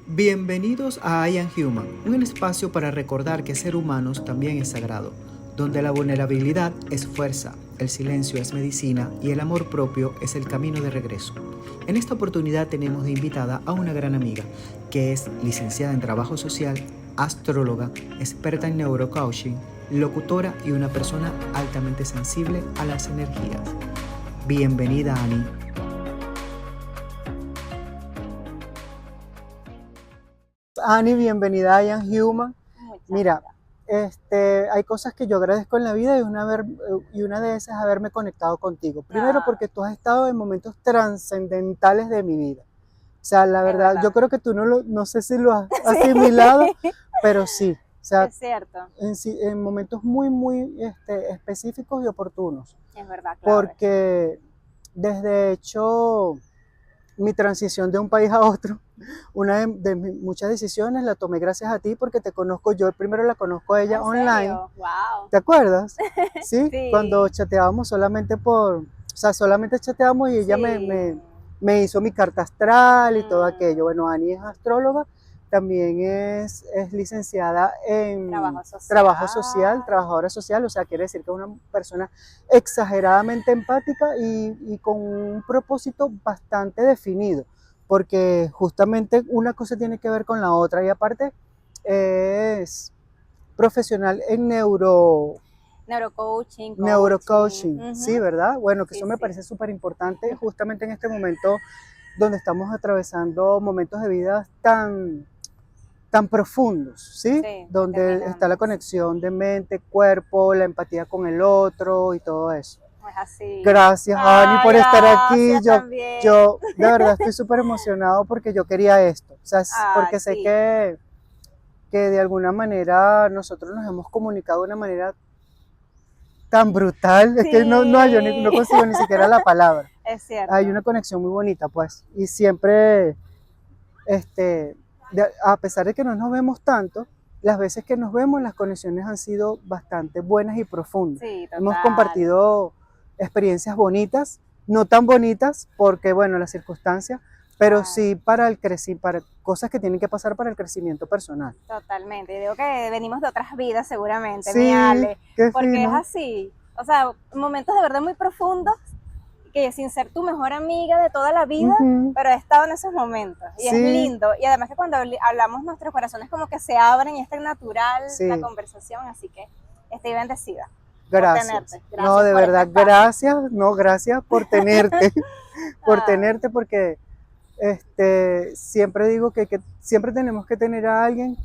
Bienvenidos a I Am Human, un espacio para recordar que ser humanos también es sagrado, donde la vulnerabilidad es fuerza, el silencio es medicina y el amor propio es el camino de regreso. En esta oportunidad tenemos de invitada a una gran amiga, que es licenciada en Trabajo Social, astróloga, experta en neurocoaching, locutora y una persona altamente sensible a las energías. Bienvenida, Ani. Ani, bienvenida a I Am Human. Muchas Mira, gracias. hay cosas que yo agradezco en la vida y una de esas es haberme conectado contigo. Primero porque tú has estado en momentos trascendentales de mi vida. O sea, la Es verdad, yo verdad. creo que tú no sé si lo has asimilado, Sí, pero sí. O sea, es cierto, en momentos muy específicos y oportunos. es verdad, clave. Porque desde hecho mi transición de un país a otro, una de mis muchas decisiones la tomé gracias a ti porque te conozco yo, primero la conozco a ella ¿En online, serio? Wow. ¿te acuerdas? ¿Sí? Cuando Sí, chateábamos solamente chateábamos y ella sí. me hizo mi carta astral y todo aquello. Mm, Bueno, Ani es astróloga, también es licenciada en trabajo trabajo social, social. trabajadora social, o sea, quiere decir que es una persona exageradamente empática y con un propósito bastante definido, porque justamente una cosa tiene que ver con la otra y aparte es profesional en Neurocoaching, coaching. neurocoaching, Ujú. sí, ¿verdad? Bueno, que Sí, eso me sí. parece súper importante justamente en este momento donde estamos atravesando momentos de vida tan profundos, ¿sí? Sí, Donde está la determinantes. conexión de mente, cuerpo, la empatía con el otro y todo eso. Es así. Gracias, Ani, Ah, por estar aquí. gracias también. Yo de verdad estoy súper emocionado porque yo quería esto. O sea, Ah, porque sé sí. que de alguna manera nosotros nos hemos comunicado de una manera tan brutal, es que no Sí. consigo ni siquiera la palabra. Es Hay cierto. una conexión muy bonita, pues. Y siempre, a pesar de que no nos vemos tanto, las veces que nos vemos, las conexiones han sido bastante buenas y profundas. Sí, Hemos total. compartido experiencias bonitas, no tan bonitas, porque, bueno, las circunstancias, pero Claro. sí para cosas que tienen que pasar para el crecimiento personal. Totalmente. Y digo que venimos de otras vidas seguramente, mi Sí, Ale, qué porque es fino. así. O sea, momentos de verdad muy profundos que sin ser tu mejor amiga de toda la vida, Ujú. pero he estado en esos momentos. Y es Sí, lindo. Y además que cuando hablamos nuestros corazones como que se abren y es tan natural la sí. conversación, así que estoy bendecida por Gracias. tenerte. No, Gracias de por este verdad, espacio. gracias. No, gracias por tenerte, por Ay, tenerte, porque siempre digo que siempre tenemos que tener a alguien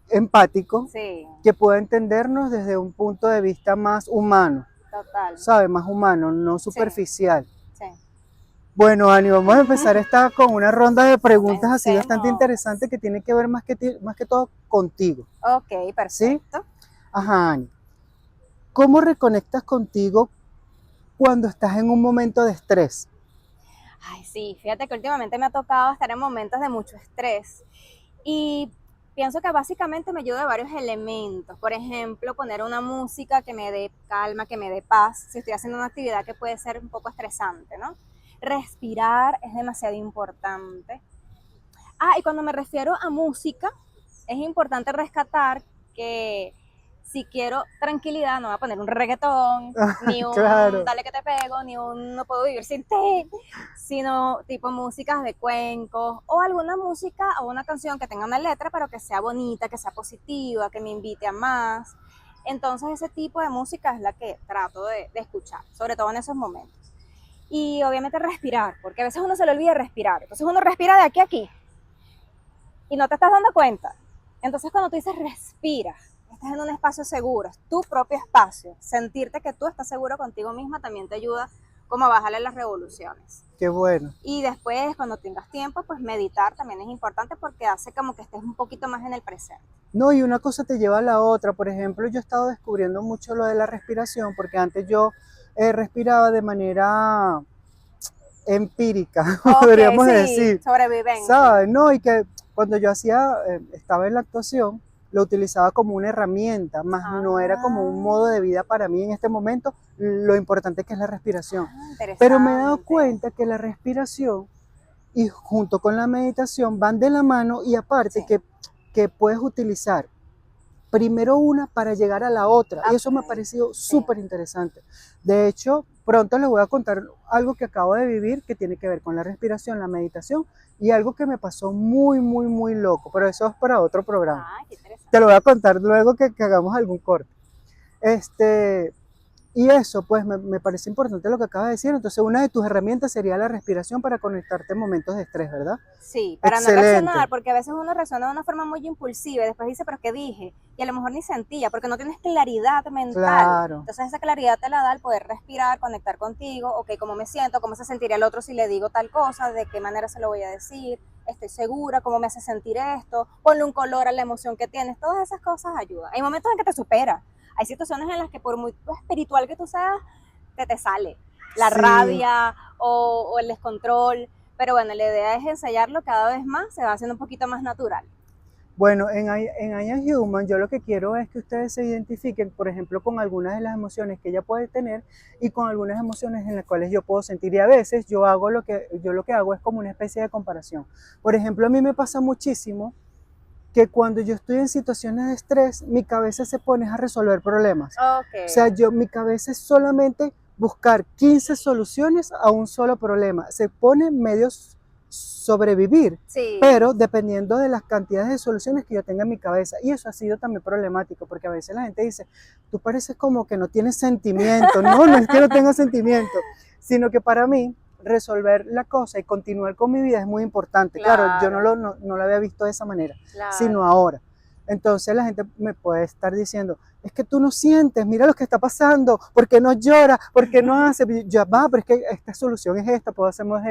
empático sí, que pueda entendernos desde un punto de vista más humano, total. ¿sabe? Más humano, no Sí, superficial. sí. Bueno, Ani, vamos a empezar esta con una ronda de preguntas así bastante Comencemos. interesante que tiene que ver más que todo contigo, Ok, ¿sí? perfecto. Ajá, Ani. ¿Cómo reconectas contigo cuando estás en un momento de estrés? Ay, sí, fíjate que últimamente me ha tocado estar en momentos de mucho estrés y pienso que básicamente me ayuda a varios elementos. Por ejemplo, poner una música que me dé calma, que me dé paz, si estoy haciendo una actividad que puede ser un poco estresante, ¿no? Respirar es demasiado importante. Ah, y cuando me refiero a música, es importante rescatar que si quiero tranquilidad, no voy a poner un reggaetón, ni un Claro, dale que te pego, ni un no puedo vivir sin ti, sino tipo músicas de cuencos o alguna música o una canción que tenga una letra, pero que sea bonita, que sea positiva, que me invite a más. Entonces ese tipo de música es la que trato de escuchar, sobre todo en esos momentos. Y obviamente respirar, porque a veces uno se le olvida respirar. Entonces uno respira de aquí a aquí y no te estás dando cuenta. Entonces cuando tú dices respira, estás en un espacio seguro, es tu propio espacio. Sentirte que tú estás seguro contigo misma también te ayuda como a bajarle las revoluciones. qué bueno. Y después, cuando tengas tiempo, pues meditar también es importante porque hace como que estés un poquito más en el presente. No, y una cosa te lleva a la otra. Por ejemplo, yo he estado descubriendo mucho lo de la respiración, porque antes yo respiraba de manera empírica, Ok, podríamos sí, decir, sobrevivencia. ¿sabes? No, y que cuando yo estaba en la actuación, lo utilizaba como una herramienta, más no era como un modo Ah, de vida para mí en este momento, lo importante que es la respiración. Pero me he dado interesante. cuenta que la respiración y junto con la meditación van de la mano y aparte Sí. que puedes utilizar primero una para llegar a la otra. Y eso me ha Ok, parecido sí. súper interesante. De hecho, pronto les voy a contar algo que acabo de vivir que tiene que ver con la respiración, la meditación y algo que me pasó muy, muy, muy loco. Pero eso es para otro programa. Ah, qué Te interesante. lo voy a contar luego que hagamos algún corte. Este, y eso, pues, me parece importante lo que acabas de decir. Entonces, una de tus herramientas sería la respiración para conectarte en momentos de estrés, ¿verdad? Sí, para no Excelente. reaccionar, porque a veces uno reacciona de una forma muy impulsiva y después dice, pero ¿qué dije? Y a lo mejor ni sentía, porque no tienes claridad mental. Claro. Entonces esa claridad te la da el poder respirar, conectar contigo, ok, cómo me siento, cómo se sentiría el otro si le digo tal cosa, de qué manera se lo voy a decir, estoy segura, cómo me hace sentir esto, ponle un color a la emoción que tienes, todas esas cosas ayudan. Hay momentos en que te supera, hay situaciones en las que por muy espiritual que tú seas, te sale la Sí. rabia o el descontrol. Pero bueno, la idea es ensayarlo cada vez más, se va haciendo un poquito más natural. Bueno, en I Am Human yo lo que quiero es que ustedes se identifiquen, por ejemplo, con algunas de las emociones que ella puede tener y con algunas emociones en las cuales yo puedo sentir. Y a veces yo lo que hago es como una especie de comparación. Por ejemplo, a mí me pasa muchísimo que cuando yo estoy en situaciones de estrés, mi cabeza se pone a resolver problemas. Ok. O sea, mi cabeza es solamente buscar 15 soluciones a un solo problema. Se pone medios sobrevivir, Sí. pero dependiendo de las cantidades de soluciones que yo tenga en mi cabeza. Y eso ha sido también problemático, porque a veces la gente dice, tú pareces como que no tienes sentimiento. No, no es que no tenga sentimiento, sino que para mí resolver la cosa y continuar con mi vida es muy importante. Claro, yo Claro, no lo había visto de esa manera, sino claro. ahora. Entonces la gente me puede estar diciendo, es que tú no sientes, mira lo que está pasando, ¿por qué no llora? ¿Por qué no hace? Ya va, pero es que esta solución es esta, podemos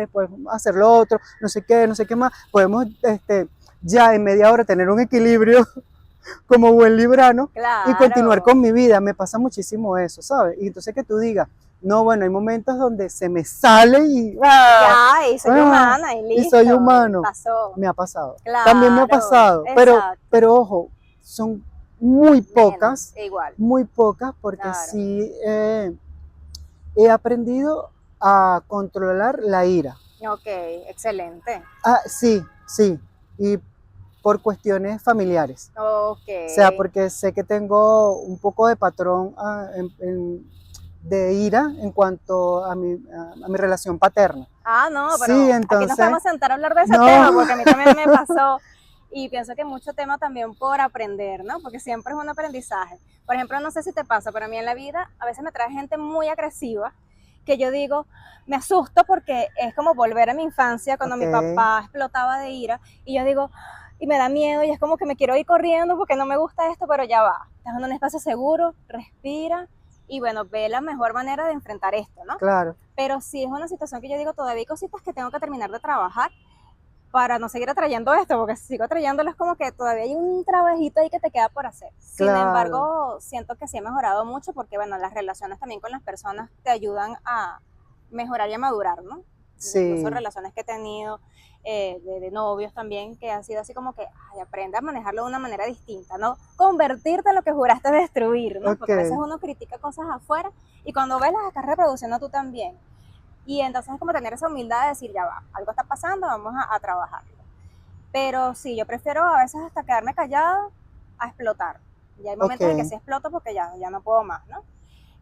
hacer lo otro, no sé qué más. Podemos ya en media hora tener un equilibrio como buen librano y continuar Claro. con mi vida. Me pasa muchísimo eso, ¿sabes? Y entonces que tú digas, no, bueno, hay momentos donde se me sale Ya, y soy humana y y soy listo, y humano. pasó. Me ha pasado. También me ha Claro, pasado, exacto. pero ojo, son Menos, igual. muy pocas, porque Claro. sí he aprendido a controlar la ira. Ok, excelente. Ah, sí, sí, y por cuestiones familiares. Ok. O sea, porque sé que tengo un poco de patrón de ira en cuanto a mi relación paterna. Ah, no, Sí, pero aquí nos entonces, podemos sentar a hablar de ese tema, no, porque a mí también me pasó. Y pienso que mucho tema también por aprender, ¿no? Porque siempre es un aprendizaje. Por ejemplo, no sé si te pasa, pero a mí en la vida a veces me trae gente muy agresiva que yo digo, me asusto porque es como volver a mi infancia cuando ok, mi papá explotaba de ira y yo digo, y me da miedo y es como que me quiero ir corriendo porque no me gusta esto, pero ya va. Estás en un espacio seguro, respira y bueno, ve la mejor manera de enfrentar esto, ¿no? claro, Pero sí es una situación que yo digo, todavía hay cositas que tengo que terminar de trabajar para no seguir atrayendo esto, porque si sigo atrayéndolo es como que todavía hay un trabajito ahí que te queda por hacer. Sin claro, embargo, siento que sí he mejorado mucho porque, bueno, las relaciones también con las personas te ayudan a mejorar y a madurar, ¿no? Incluso sí, relaciones que he tenido de novios también, que han sido así como que, ay, aprende a manejarlo de una manera distinta, ¿no? Convertirte en lo que juraste destruir, ¿no? ok, Porque a veces uno critica cosas afuera y cuando ves las estás reproduciendo tú también. Y entonces es como tener esa humildad de decir, ya va, algo está pasando, vamos a trabajarlo. Pero sí, yo prefiero a veces hasta quedarme callada a explotar. Y hay ok, momentos en que sí exploto porque ya no puedo más, ¿no?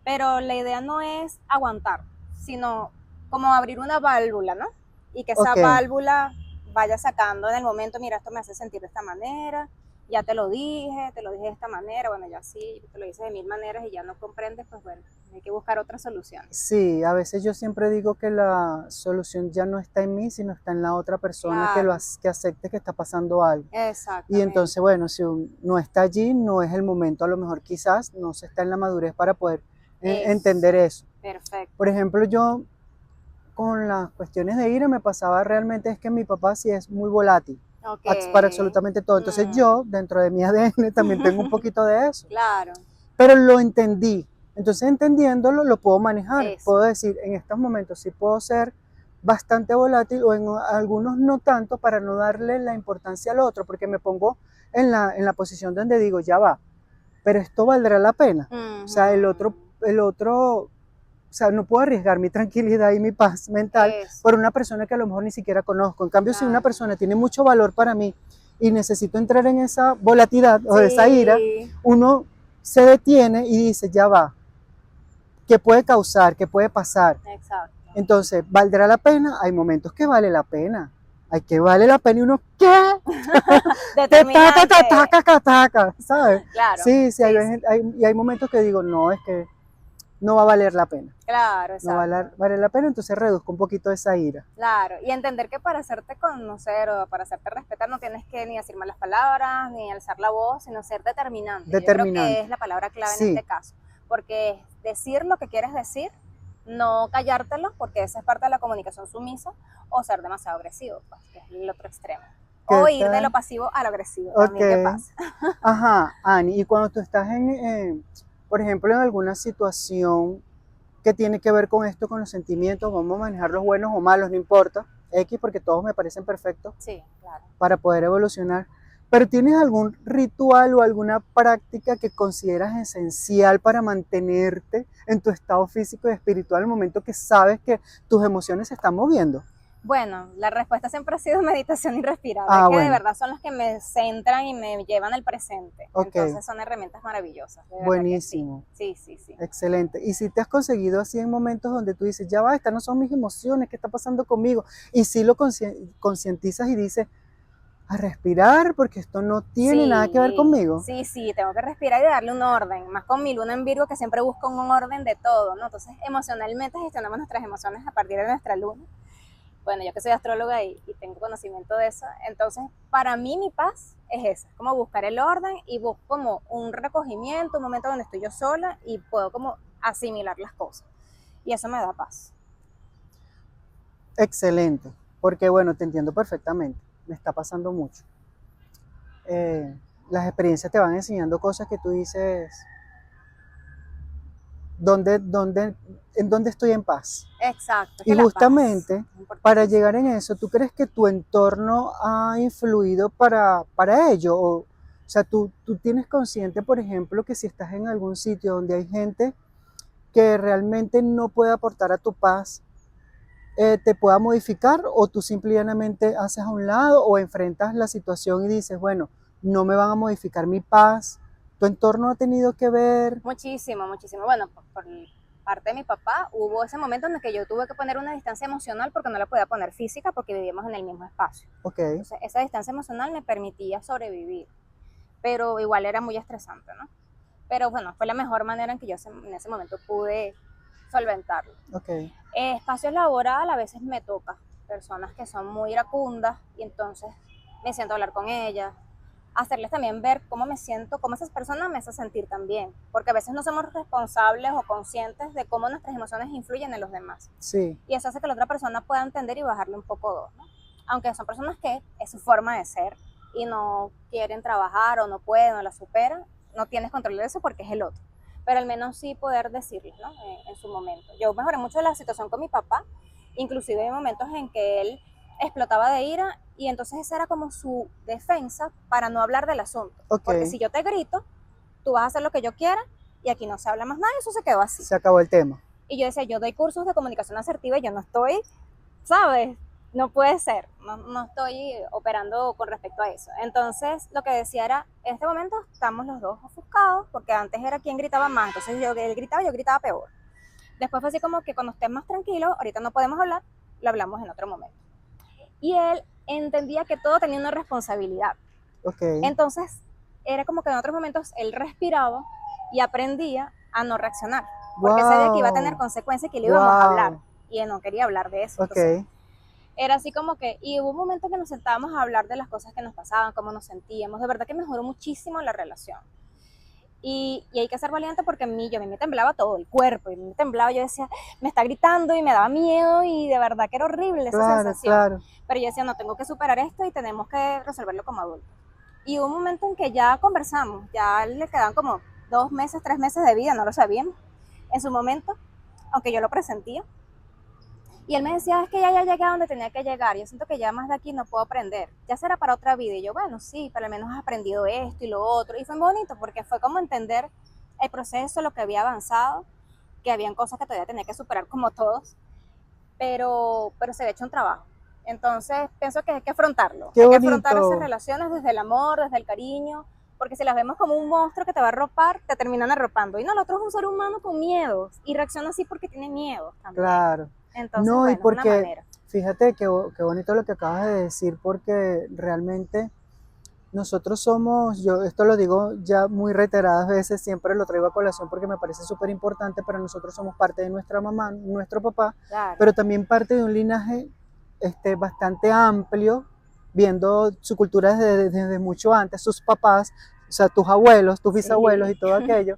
Pero la idea no es aguantar, sino como abrir una válvula, ¿no? Y que esa ok. válvula vaya sacando en el momento, mira, esto me hace sentir de esta manera, ya te lo dije de esta manera, bueno, ya sí, te lo hice de mil maneras y ya no comprendes, pues bueno, hay que buscar otras soluciones. Sí, a veces yo siempre digo que la solución ya no está en mí, sino está en la otra persona Claro, que acepte que está pasando algo. Y entonces, exactamente. bueno, si no está allí, no es el momento, a lo mejor quizás no se está en la madurez para poder Eso, entender eso. Por perfecto. ejemplo, yo con las cuestiones de ira me pasaba realmente es que mi papá sí es muy volátil Ok. para absolutamente todo. Entonces Mm. yo, dentro de mi ADN, también tengo un poquito de eso. Claro, Pero lo entendí. Entonces entendiéndolo lo puedo manejar. eso. Puedo decir, en estos momentos sí puedo ser bastante volátil o en algunos no tanto para no darle la importancia al otro, porque me pongo en la posición donde digo, ya va, pero esto valdrá la pena. O sea, Ujú. el otro sea, no puedo arriesgar mi tranquilidad y mi paz mental Eso, por una persona que a lo mejor ni siquiera conozco. En cambio, si una claro. persona tiene mucho valor para mí y necesito entrar en esa volatilidad o esa ira, Sí, uno se detiene y dice, ya va, ¿qué puede causar? ¿Qué puede pasar? exacto. Entonces, ¿valdrá la pena? Hay momentos que vale la pena. Hay que vale la pena y uno, ¿qué? Te taca, Determinante. taca, taca, taca, ¿sabes? Claro, Sí, sí, sí, sí. y hay momentos que digo, no, es que no va a valer la pena. Claro, No va a exacto. valer la pena, entonces reduzco un poquito esa ira. Claro, y entender que para hacerte conocer o para hacerte respetar no tienes que ni decir malas palabras, ni alzar la voz, sino ser determinante. Yo creo que Determinante. es la palabra clave en Sí, este caso, porque es decir lo que quieres decir, no callártelo, porque esa es parte de la comunicación sumisa, o ser demasiado agresivo, pues, que es el otro extremo. O ¿qué ir de lo tal? pasivo a lo agresivo, Ok. también qué pasa. Ajá, Ani, y cuando tú estás por ejemplo, en alguna situación que tiene que ver con esto, con los sentimientos, vamos a manejar los buenos o malos, no importa, X, porque todos me parecen perfectos Sí, claro. para poder evolucionar. Pero ¿tienes algún ritual o alguna práctica que consideras esencial para mantenerte en tu estado físico y espiritual al momento que sabes que tus emociones se están moviendo? Bueno, la respuesta siempre ha sido meditación y respirar, Ah, que de bueno, verdad son las que me centran y me llevan al presente. ok, Entonces son herramientas maravillosas, de verdad que sí. buenísimo, Sí, sí, sí. excelente. Y si te has conseguido así en momentos donde tú dices, ya va, estas no son mis emociones, ¿qué está pasando conmigo? Y si lo concientizas y dices, a respirar porque esto no tiene nada que ver Sí, conmigo. sí, sí, tengo que respirar y darle un orden, más con mi luna en Virgo que siempre busca un orden de todo, ¿no? Entonces emocionalmente gestionamos nuestras emociones a partir de nuestra luna. Bueno, yo que soy astróloga y tengo conocimiento de eso, entonces para mí mi paz es esa, como buscar el orden y busco como un recogimiento, un momento donde estoy yo sola y puedo como asimilar las cosas. Y eso me da paz. Excelente, porque bueno, te entiendo perfectamente, me está pasando mucho. Las experiencias te van enseñando cosas que tú dices, ¿dónde, dónde, ¿en dónde estoy en paz? Exacto, es Y que la paz justamente es para importantísima. llegar en eso, ¿tú crees que tu entorno ha influido para ello? O sea, tú tienes consciente, por ejemplo, que si estás en algún sitio donde hay gente que realmente no puede aportar a tu paz, te pueda modificar o tú simplemente haces a un lado o enfrentas la situación y dices, bueno, no me van a modificar mi paz, tu entorno ha tenido que ver, Muchísimo, muchísimo. Bueno, por parte de mi papá hubo ese momento en el que yo tuve que poner una distancia emocional porque no la podía poner física porque vivíamos en el mismo espacio. ok, Entonces, esa distancia emocional me permitía sobrevivir, pero igual era muy estresante, ¿no? Pero bueno, fue la mejor manera en que yo en ese momento pude solventarlo. ok, Espacios laboral a veces me toca personas que son muy iracundas y entonces me siento a hablar con ellas, hacerles también ver cómo me siento, cómo esas personas me hacen sentir también, porque a veces no somos responsables o conscientes de cómo nuestras emociones influyen en los demás. sí, Y eso hace que la otra persona pueda entender y bajarle un poco dos, ¿no? Aunque son personas que es su forma de ser y no quieren trabajar o no pueden o la superan, no tienes control de eso porque es el otro. Pero al menos sí poder decirles, ¿no? En su momento. Yo mejoré mucho la situación con mi papá, inclusive hay momentos en que él explotaba de ira y entonces esa era como su defensa para no hablar del asunto. ok, Porque si yo te grito, tú vas a hacer lo que yo quiera y aquí no se habla más nada y eso se quedó así. se acabó el tema, Y yo decía, yo doy cursos de comunicación asertiva y yo no estoy, ¿sabes? No puede ser, no estoy operando con respecto a eso. Entonces, lo que decía era, en este momento estamos los dos ofuscados, porque antes era quien gritaba más, entonces él gritaba, yo gritaba peor. Después fue así como que cuando estés más tranquilo, ahorita no podemos hablar, lo hablamos en otro momento. Y él entendía que todo tenía una responsabilidad. ok, Entonces, era como que en otros momentos él respiraba y aprendía a no reaccionar, porque sabía que iba a tener wow, consecuencias y que le íbamos a hablar, wow, y él no quería hablar de eso. Entonces, ok, era así como que, y hubo un momento que nos sentábamos a hablar de las cosas que nos pasaban, cómo nos sentíamos, de verdad que mejoró muchísimo la relación. Y hay que ser valiente porque a mí me temblaba todo el cuerpo, y me temblaba, yo decía, me está gritando y me daba miedo y de verdad que era horrible esa claro, sensación. claro, Pero yo decía, no, tengo que superar esto y tenemos que resolverlo como adultos. Y hubo un momento en que ya conversamos, ya le quedaban como 2 meses, 3 meses de vida, no lo sabíamos en su momento, aunque yo lo presentía. Y él me decía, es que ya llegué a donde tenía que llegar, yo siento que ya más de aquí no puedo aprender, ya será para otra vida. Y yo, bueno, sí, pero al menos has aprendido esto y lo otro. Y fue bonito porque fue como entender el proceso, lo que había avanzado que habían cosas que todavía tenía que superar como todos, pero se había hecho un trabajo. Entonces pienso que hay que afrontarlo, Qué hay que afrontar esas bonito. relaciones desde el amor, desde el cariño, porque si las vemos como un monstruo que te va a arropar, te terminan arropando. Y no, el otro es un ser humano con miedos y reacciona así porque tiene miedos también. Claro. Entonces, No, y bueno, es una porque, manera. fíjate qué bonito lo que acabas de decir, porque realmente nosotros somos, yo esto lo digo ya muy reiteradas veces, siempre lo traigo a colación porque me parece súper importante, pero nosotros somos parte de nuestra mamá, nuestro papá, Claro. pero también parte de un linaje bastante amplio, viendo su cultura desde mucho antes, sus papás, o sea, tus abuelos, tus bisabuelos Sí. y todo aquello.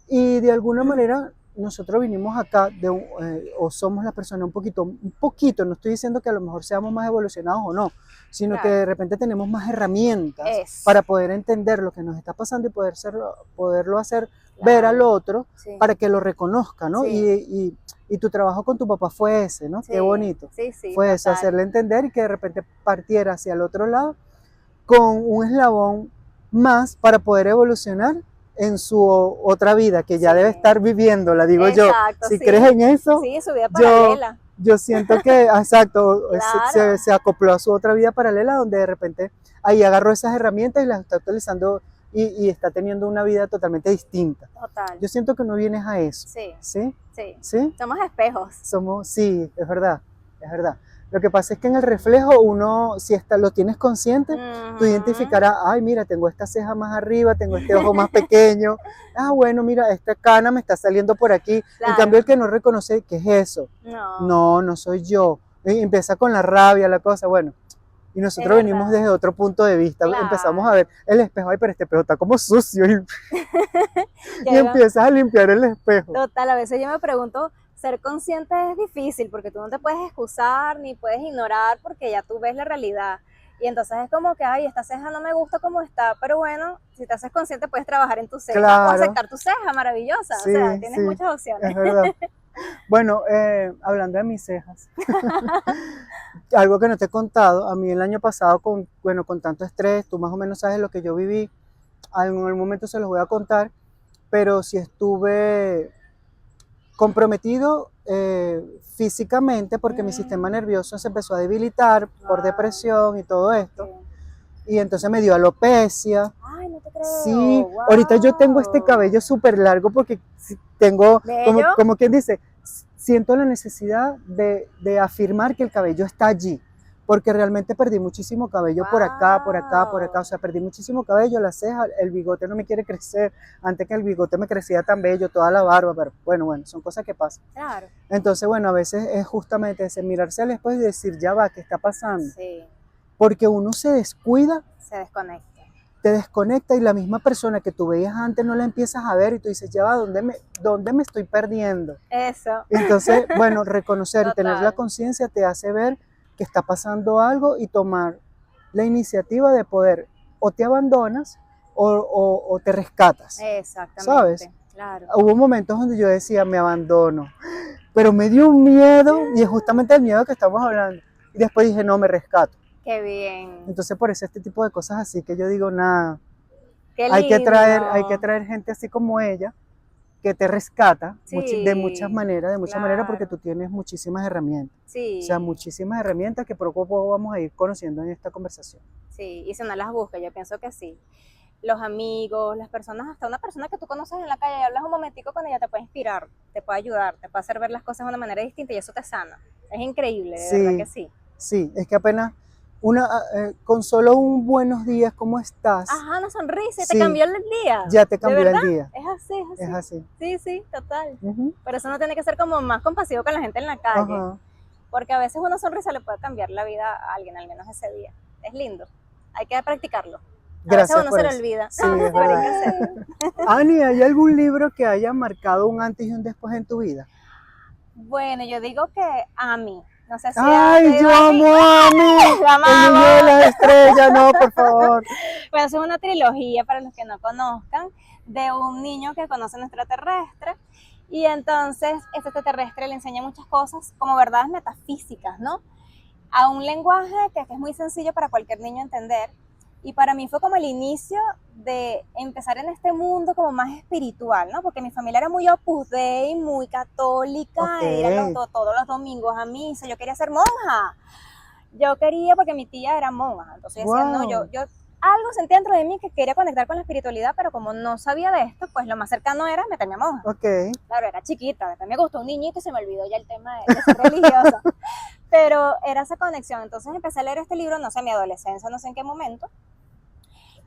Y de alguna manera nosotros vinimos acá o somos la persona un poquito, no estoy diciendo que a lo mejor seamos más evolucionados o no, sino que Claro. de repente tenemos más herramientas Eso. para poder entender lo que nos está pasando y poderlo hacer ver al Claro. otro Sí. para que lo reconozca, ¿no? Sí. Y tu trabajo con tu papá fue ese, ¿no? Qué Sí. bonito. Sí, sí, Fue eso, total. hacerle entender y que de repente partiera hacia el otro lado con un eslabón más para poder evolucionar en su otra vida, que ya Sí. debe estar viviendo, la digo yo. Exacto, Si sí. crees en eso, Sí, su vida yo, paralela. yo siento que, exacto, Claro. se acopló a su otra vida paralela donde de repente ahí agarró esas herramientas y las está utilizando y está teniendo una vida totalmente distinta. Total. Yo siento que no vienes a eso. Sí. ¿Sí? Sí. ¿Sí? Somos espejos. Sí, es verdad, es verdad. Lo que pasa es que en el reflejo uno, si lo tienes consciente, tú identificarás, ay, mira, tengo esta ceja más arriba, tengo este ojo más pequeño, bueno, mira, esta cana me está saliendo por aquí. Claro. En cambio, el que no reconoce, ¿qué es eso? No. No soy yo. Y empieza con la rabia, la cosa, bueno. Y nosotros venimos desde otro punto de vista, Claro. Empezamos a ver el espejo, ay, pero este espejo está como sucio, y Ya empiezas a limpiar el espejo. Total, a veces yo me pregunto, ser consciente es difícil porque tú no te puedes excusar ni puedes ignorar porque ya tú ves la realidad. Y entonces es como que, ay, esta ceja no me gusta como está, pero bueno, si te haces consciente puedes trabajar en tu ceja Claro. o aceptar tu ceja, maravillosa. Sí, o sea, tienes sí, muchas opciones. es verdad. Bueno, hablando de mis cejas, algo que no te he contado, a mí el año pasado con tanto estrés, tú más o menos sabes lo que yo viví, en algún momento se los voy a contar, pero sí estuve comprometido físicamente porque mi sistema nervioso se empezó a debilitar por depresión y todo esto. Sí. Y entonces me dio alopecia. Ay, no te creo. Sí, Wow. ahorita yo tengo este cabello súper largo porque tengo, como quien dice, siento la necesidad de afirmar que el cabello está allí, porque realmente perdí muchísimo cabello por acá, o sea, perdí muchísimo cabello, la ceja, el bigote no me quiere crecer, antes que el bigote me crecía tan bello, toda la barba, pero bueno, son cosas que pasan. Claro. Entonces, bueno, a veces es justamente ese mirarse al espejo y decir, ya va, ¿qué está pasando? Sí. Porque uno se descuida, se desconecta. Te desconecta y la misma persona que tú veías antes no la empiezas a ver y tú dices, ya va, ¿dónde me estoy perdiendo? Eso. Entonces, bueno, reconocer y tener la Total. conciencia te hace ver que está pasando algo y tomar la iniciativa de poder o te abandonas o te rescatas. Exactamente. ¿Sabes? Claro. Hubo momentos donde yo decía, me abandono, pero me dio un miedo y es justamente el miedo que estamos hablando. Y después dije, no, me rescato. Qué bien. Entonces, por eso este tipo de cosas así que yo digo, nada, Qué hay que lindo. traer gente así como ella que te rescata Sí, de muchas maneras, claro. porque tú tienes muchísimas herramientas. Sí. O sea, muchísimas herramientas que poco a poco vamos a ir conociendo en esta conversación. Sí, y si no las buscas, yo pienso que sí. Los amigos, las personas, hasta una persona que tú conoces en la calle y hablas un momentico con ella, te puede inspirar, te puede ayudar, te puede hacer ver las cosas de una manera distinta y eso te sana. Es increíble, de verdad que sí. Sí, es que apenas con solo un buenos días, ¿cómo estás? Ajá, una sonrisa, Sí, te cambió el día. Ya te cambió ¿De verdad? el día. Es así, es así. Es así. Sí, sí, total. Uh-huh. Pero eso no tiene que ser como más compasivo con la gente en la calle. Ajá. Porque a veces una sonrisa le puede cambiar la vida a alguien, al menos ese día. Es lindo. Hay que practicarlo. Gracias a veces uno por se le eso. olvida. Sí, es verdad. Ani, ¿hay algún libro que haya marcado un antes y un después en tu vida? Bueno, yo digo que a mí. No sé si ¡ay, yo amo a Ami! La amamos. El niño de las estrellas, no, por favor. Bueno, es una trilogía, para los que no conozcan, de un niño que conoce un extraterrestre. Y entonces este extraterrestre le enseña muchas cosas como verdades metafísicas, ¿no? A un lenguaje que es muy sencillo para cualquier niño entender. Y para mí fue como el inicio de empezar en este mundo como más espiritual, ¿no? Porque mi familia era muy Opus Dei, muy católica, Ok. e ir todos los domingos a misa. Yo quería ser monja. Yo quería porque mi tía era monja. Entonces yo decía, no, Wow. yo algo sentía dentro de mí que quería conectar con la espiritualidad, pero como no sabía de esto, pues lo más cercano era meterme a monja. Ok. Claro, era chiquita, después me gustó un niñito y se me olvidó ya el tema de ser religiosa. Pero era esa conexión. Entonces empecé a leer este libro, no sé, en mi adolescencia, no sé en qué momento.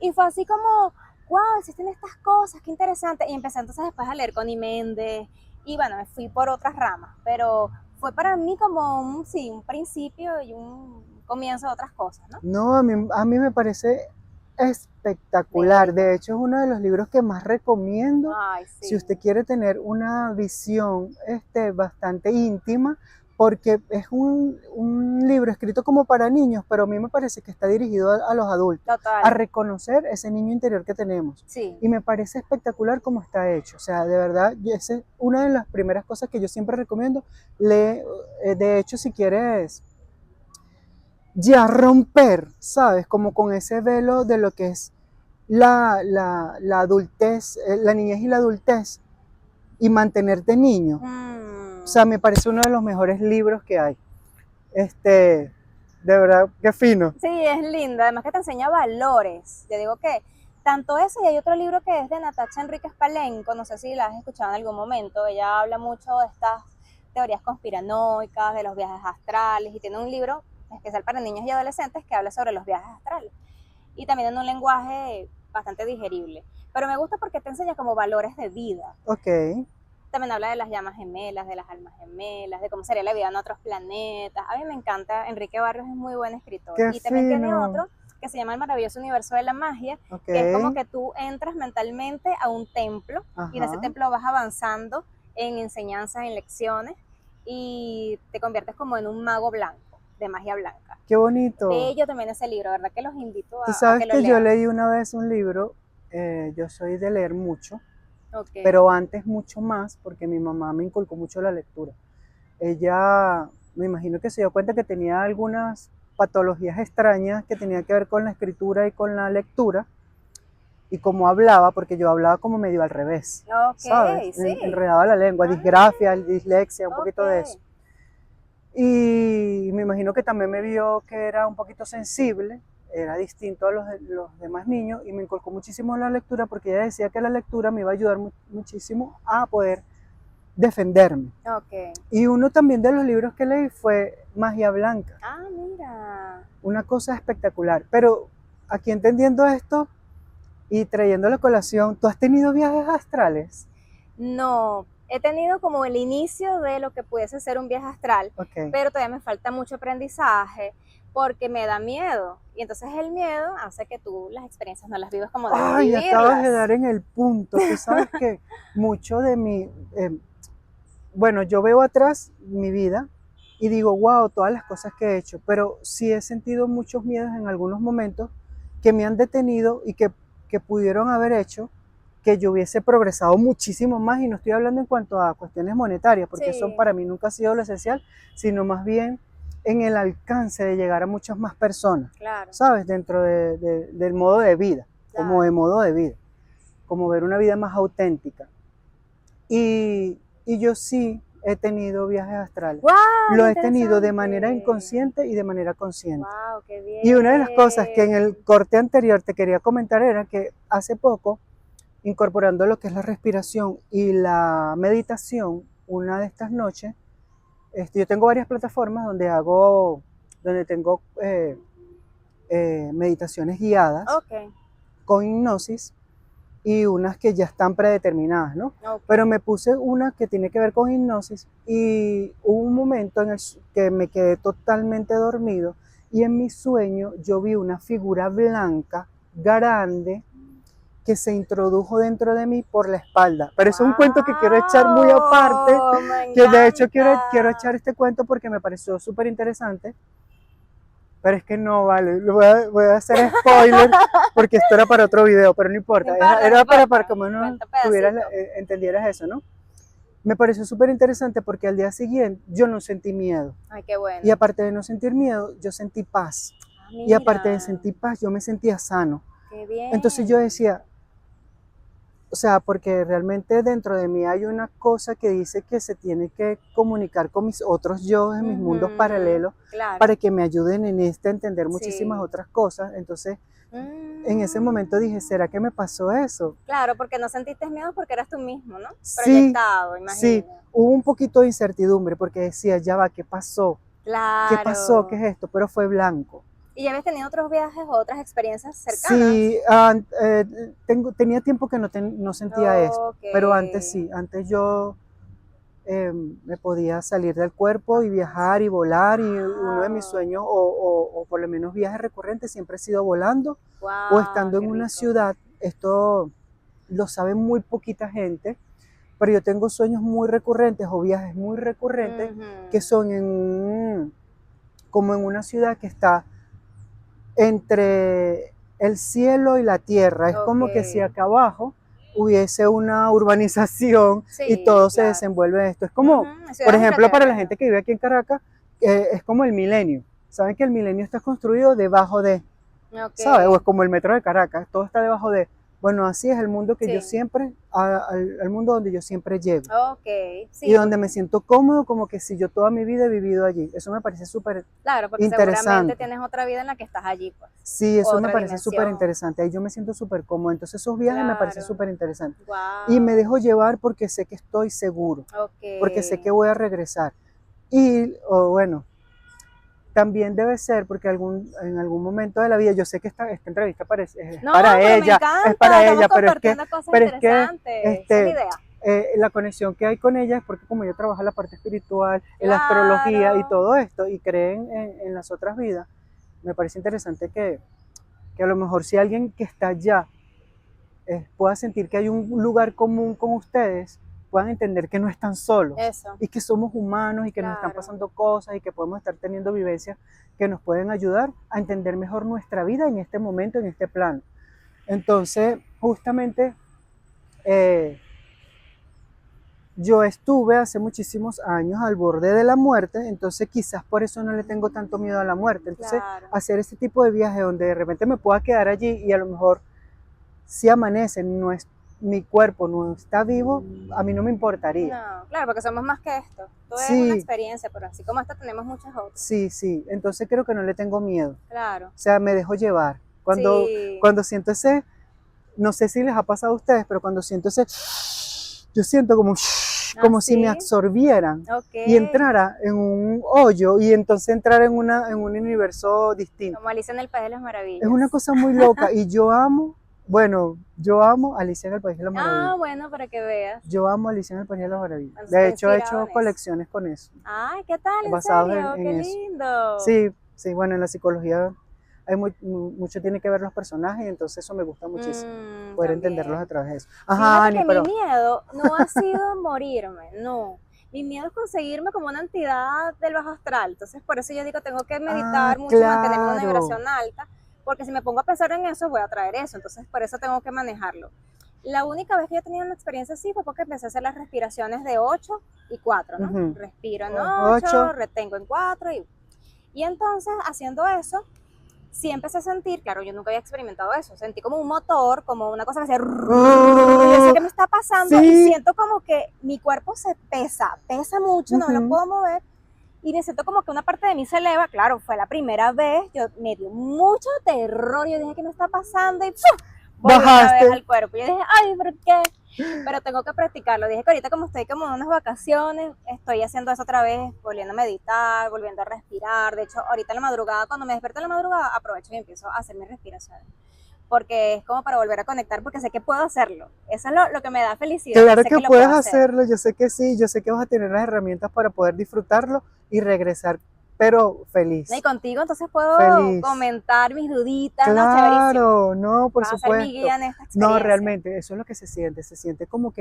Y fue así como, wow, existen estas cosas, qué interesante. Y empecé entonces después a leer Connie Méndez. Y bueno, me fui por otras ramas. Pero fue para mí como sí, un principio y un comienzo de otras cosas, ¿no? No, a mí me parece espectacular. Bello. De hecho, es uno de los libros que más recomiendo Ay, si sí. usted quiere tener una visión bastante íntima, porque es un libro escrito como para niños, pero a mí me parece que está dirigido a los adultos, a Total. reconocer ese niño interior que tenemos. Sí. Y me parece espectacular cómo está hecho. O sea, de verdad, esa es una de las primeras cosas que yo siempre recomiendo. Lee, de hecho, si quieres ya romper, ¿sabes? Como con ese velo de lo que es la adultez, la niñez y la adultez, y mantenerte niño. O sea, me parece uno de los mejores libros que hay. De verdad, qué fino. Sí, es lindo. Además que te enseña valores. Yo digo que tanto ese y hay otro libro que es de Natacha Enríquez Palenco, no sé si la has escuchado en algún momento. Ella habla mucho de estas teorías conspiranoicas, de los viajes astrales, y tiene un libro especial para niños y adolescentes que habla sobre los viajes astrales. Y también en un lenguaje bastante digerible. Pero me gusta porque te enseña como valores de vida. Ok. También habla de las llamas gemelas, de las almas gemelas, de cómo sería la vida en otros planetas. A mí me encanta, Enrique Barrios es muy buen escritor. Qué Y también tiene fino. otro que se llama El maravilloso universo de la magia, Ok. que es como que tú entras mentalmente a un templo y en ese Ajá. templo vas avanzando en enseñanzas, en lecciones y te conviertes como en un mago blanco, de magia blanca. Qué bonito. Bello también ese libro, ¿verdad? Que los invito Tú a que sabes lo que yo lean. leí una vez un libro, yo soy de leer mucho, Ok. pero antes mucho más, porque mi mamá me inculcó mucho la lectura. Ella, me imagino que se dio cuenta que tenía algunas patologías extrañas que tenían que ver con la escritura y con la lectura, y cómo hablaba, porque yo hablaba como medio al revés, ¿sabes? Ok, sí. Enredaba la lengua, Ah, disgrafia, dislexia, un poquito de eso. ok. Y me imagino que también me vio que era un poquito sensible, era distinto a los demás niños, y me inculcó muchísimo la lectura, porque ella decía que la lectura me iba a ayudar muchísimo a poder defenderme. Ok. Y uno también de los libros que leí fue Magia Blanca, Ah, mira. una cosa espectacular. Pero aquí entendiendo esto y trayendo la colación, ¿tú has tenido viajes astrales? No, he tenido como el inicio de lo que pudiese ser un viaje astral, Ok. pero todavía me falta mucho aprendizaje porque me da miedo. Y entonces el miedo hace que tú las experiencias no las vivas como debes Ay, acabas de vivirlas. dar en el punto. Tú sabes que mucho de mi, bueno, yo veo atrás mi vida y digo, wow, todas las cosas que he hecho, pero sí he sentido muchos miedos en algunos momentos que me han detenido y que pudieron haber hecho que yo hubiese progresado muchísimo más, y no estoy hablando en cuanto a cuestiones monetarias, porque eso Sí, para mí nunca ha sido lo esencial, sino más bien en el alcance de llegar a muchas más personas, claro, ¿sabes? Dentro del modo de vida, como de claro. modo de vida, como ver una vida más auténtica. Y yo sí he tenido viajes astrales. ¡Wow! ¡Qué Lo he tenido de manera interesante! inconsciente y de manera consciente. ¡Wow! ¡Qué Y una de las cosas que en el bien! corte anterior te quería comentar era que hace poco, incorporando lo que es la respiración y la meditación, una de estas noches, yo tengo varias plataformas donde tengo meditaciones guiadas Ok, con hipnosis, y unas que ya están predeterminadas, ¿no? Pero ok. me puse una que tiene que ver con hipnosis, y hubo un momento en el que me quedé totalmente dormido, y en mi sueño yo vi una figura blanca grande que se introdujo dentro de mí por la espalda. Pero eso es un cuento que quiero echar muy aparte, ¡Wow! ¡Me que de hecho quiero encanta! echar este cuento porque me pareció súper interesante. Pero es que no, vale, voy a hacer spoiler porque esto era para otro video, pero no No importa. importa, no Era para importa. que menos Cuenta pedacito. entendieras eso, ¿no? Me pareció súper interesante porque al día siguiente yo no sentí miedo. Ay, qué Y bueno. aparte de no sentir miedo, yo sentí paz. Y aparte de mira, sentir paz, yo me sentía sano. qué bien. Entonces yo decía, o sea, porque realmente dentro de mí hay una cosa que dice que se tiene que comunicar con mis otros yo en mis mundos paralelos Claro, para que me ayuden en a entender muchísimas sí. otras cosas. Entonces, en ese momento dije, ¿será que me pasó eso? Claro, porque no sentiste miedo porque eras tú mismo, ¿no? Sí, Proyectado, sí, imagino. hubo un poquito de incertidumbre porque decía, ya va, ¿qué pasó? ¿Qué pasó? ¿Qué Claro. es esto? Pero fue blanco. ¿Y ya habías tenido otros viajes o otras experiencias cercanas? Sí, tenía tiempo que no sentía esto, Ok. pero antes sí, antes yo me podía salir del cuerpo y viajar y volar, y uno de mis sueños o por lo menos viajes recurrentes siempre ha sido volando o Wow, estando en qué una rico. ciudad. Esto lo sabe muy poquita gente, pero yo tengo sueños muy recurrentes o viajes muy recurrentes que Ujú. son como en una ciudad que está entre el cielo y la tierra. Es Ok. como que si acá abajo hubiese una urbanización y Sí, todo se claro. desenvuelve en esto. Es como, Ujú, por ciudades ejemplo, para la extraterrestres. gente que vive aquí en Caracas, es como el milenio. Saben que el milenio está construido debajo de, Ok. ¿sabes? O es como el metro de Caracas, todo está debajo de. Bueno, así es el mundo que yo Sí. siempre, al mundo donde yo siempre llego. Ok. Y Sí, donde me porque, siento cómodo, como que si yo toda mi vida he vivido allí. Eso me parece súper claro, porque seguramente interesante. tienes otra vida en la que estás allí, pues. Sí, eso me Otra parece súper dimensión. interesante. Ahí yo me siento súper cómodo. Entonces esos viajes me parecen Claro. súper interesantes. Y me Wow. dejo llevar porque sé que estoy seguro, Ok. porque sé que voy a regresar. Y, bueno, también debe ser porque en algún momento de la vida, yo sé que esta entrevista es No, para pero me ella, es encanta. para Estamos ella, compartiendo cosas pero es que interesantes. Esa es la este, idea. la conexión que hay con ella es porque como yo trabajo en la parte espiritual, en la astrología y Claro. todo esto, y creen en las otras vidas, me parece interesante que a lo mejor si alguien que está allá pueda sentir que hay un lugar común con ustedes, puedan entender que no están solos Eso. y que somos humanos y que nos están Claro. pasando cosas y que podemos estar teniendo vivencias que nos pueden ayudar a entender mejor nuestra vida en este momento, en este plano. Entonces, justamente, eh, yo estuve hace muchísimos años al borde de la muerte, entonces quizás por eso no le tengo tanto miedo a la muerte. Entonces, Claro. hacer este tipo de viaje donde de repente me pueda quedar allí y a lo mejor si amanece, mi cuerpo no está vivo, a mí no me importaría. No, claro, porque somos más que esto. Todo es una Sí, experiencia, pero así como esta tenemos muchas otras. sí, sí. Entonces creo que no le tengo miedo. Claro. O sea, me dejo llevar. Sí. Cuando siento ese, no sé si les ha pasado a ustedes, pero cuando siento ese, yo siento como si me Así. absorbieran Ok. y entrara en un hoyo y entonces entrar en un universo distinto. Como Alicia en el País de las Es Maravillas. una cosa muy loca y yo amo Alicia en el País de las Ah, Maravillas. bueno, para que veas. Yo amo Alicia en el País de las Maravillas. Entonces De te hecho, he inspirado hecho en eso. colecciones con eso, Ay, ¿qué tal? ¿En basados serio? Qué en eso. lindo. Sí, sí, bueno, en la psicología hay mucho tiene que ver los personajes, y entonces eso me gusta muchísimo, poder entenderlos a También. través de eso. Ajá, Fíjate Ani, que mi pero miedo no ha sido morirme, no. Mi miedo es conseguirme como una entidad del bajo astral. Entonces, por eso yo digo, tengo que meditar mucho y mantenerme en una claro. vibración alta, porque si me pongo a pensar en eso, voy a traer eso. Entonces, por eso tengo que manejarlo. La única vez que yo tenía una experiencia así fue porque empecé a hacer las respiraciones de 8 y 4, ¿no? Ujú. Respiro en 8, 8, retengo en 4 y entonces haciendo eso, sí empecé a sentir, claro, yo nunca había experimentado eso, sentí como un motor, como una cosa que hacía, y yo sé qué me está pasando y sí, siento como que mi cuerpo se pesa mucho, no me lo ujú. puedo mover y me siento como que una parte de mí se eleva, claro, fue la primera vez, yo me dio mucho terror, yo dije, ¿qué me está pasando? Y ¡pum! Volví otra vez Bajaste. al cuerpo, yo dije, ay, ¿por qué? Pero tengo que practicarlo. Dije que ahorita como estoy como en unas vacaciones, estoy haciendo eso otra vez, volviendo a meditar, volviendo a respirar. De hecho, ahorita en la madrugada, cuando me despierto en la madrugada, aprovecho y empiezo a hacer mis respiraciones. Porque es como para volver a conectar, porque sé que puedo hacerlo. Eso es lo que me da felicidad, que Claro sé que que lo puedo puedes hacer. hacerlo, yo sé que sí, yo sé que vas a tener las herramientas para poder disfrutarlo y regresar, pero ¿No? Y feliz, contigo entonces puedo feliz. comentar mis duditas, ¿no? Chéverísimo. Claro, no, por Vas a ser mi supuesto. guía en esta No, experiencia. realmente, eso es lo que se siente como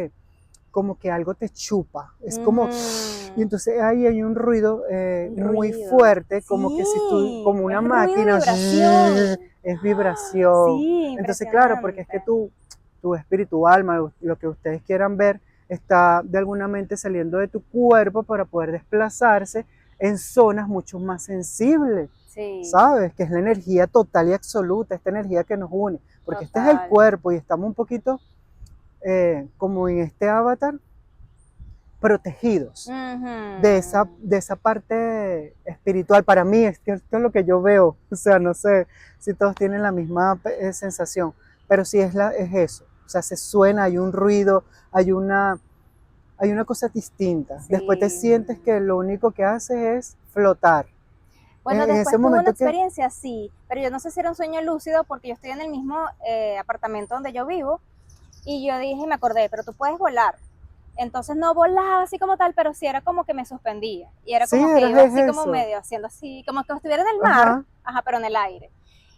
que algo te chupa. Es como, y Ujú. entonces ahí hay un ruido Un muy ruido. fuerte, como que si tú, Sí, como una es ruido y máquina, vibración. es ¡Ah! vibración. Sí, Entonces, claro, porque es que impresionante. tu espíritu, alma, lo que ustedes quieran ver, está de alguna mente saliendo de tu cuerpo para poder desplazarse en zonas mucho más sensibles. Sí, ¿sabes? Que es la energía total y absoluta, esta energía que nos une, porque este es el total. cuerpo y estamos un poquito como en este avatar, protegidos Ujú. de esa parte espiritual. Para mí, es que esto es lo que yo veo, o sea, no sé si todos tienen la misma sensación, pero sí es eso, o sea, se suena, hay un ruido, hay una cosa distinta. Después te Sí. sientes que lo único que haces es flotar. Bueno, En ese después tuve una momento que, experiencia así, pero yo no sé si era un sueño lúcido porque yo estoy en el mismo apartamento donde yo vivo y yo dije, me acordé, pero tú puedes volar. Entonces no volaba así como tal, pero sí era como que me suspendía. Y era sí, como que eras iba es así como eso, medio haciendo así, como que estuviera en el mar, ajá, ajá, pero en el aire.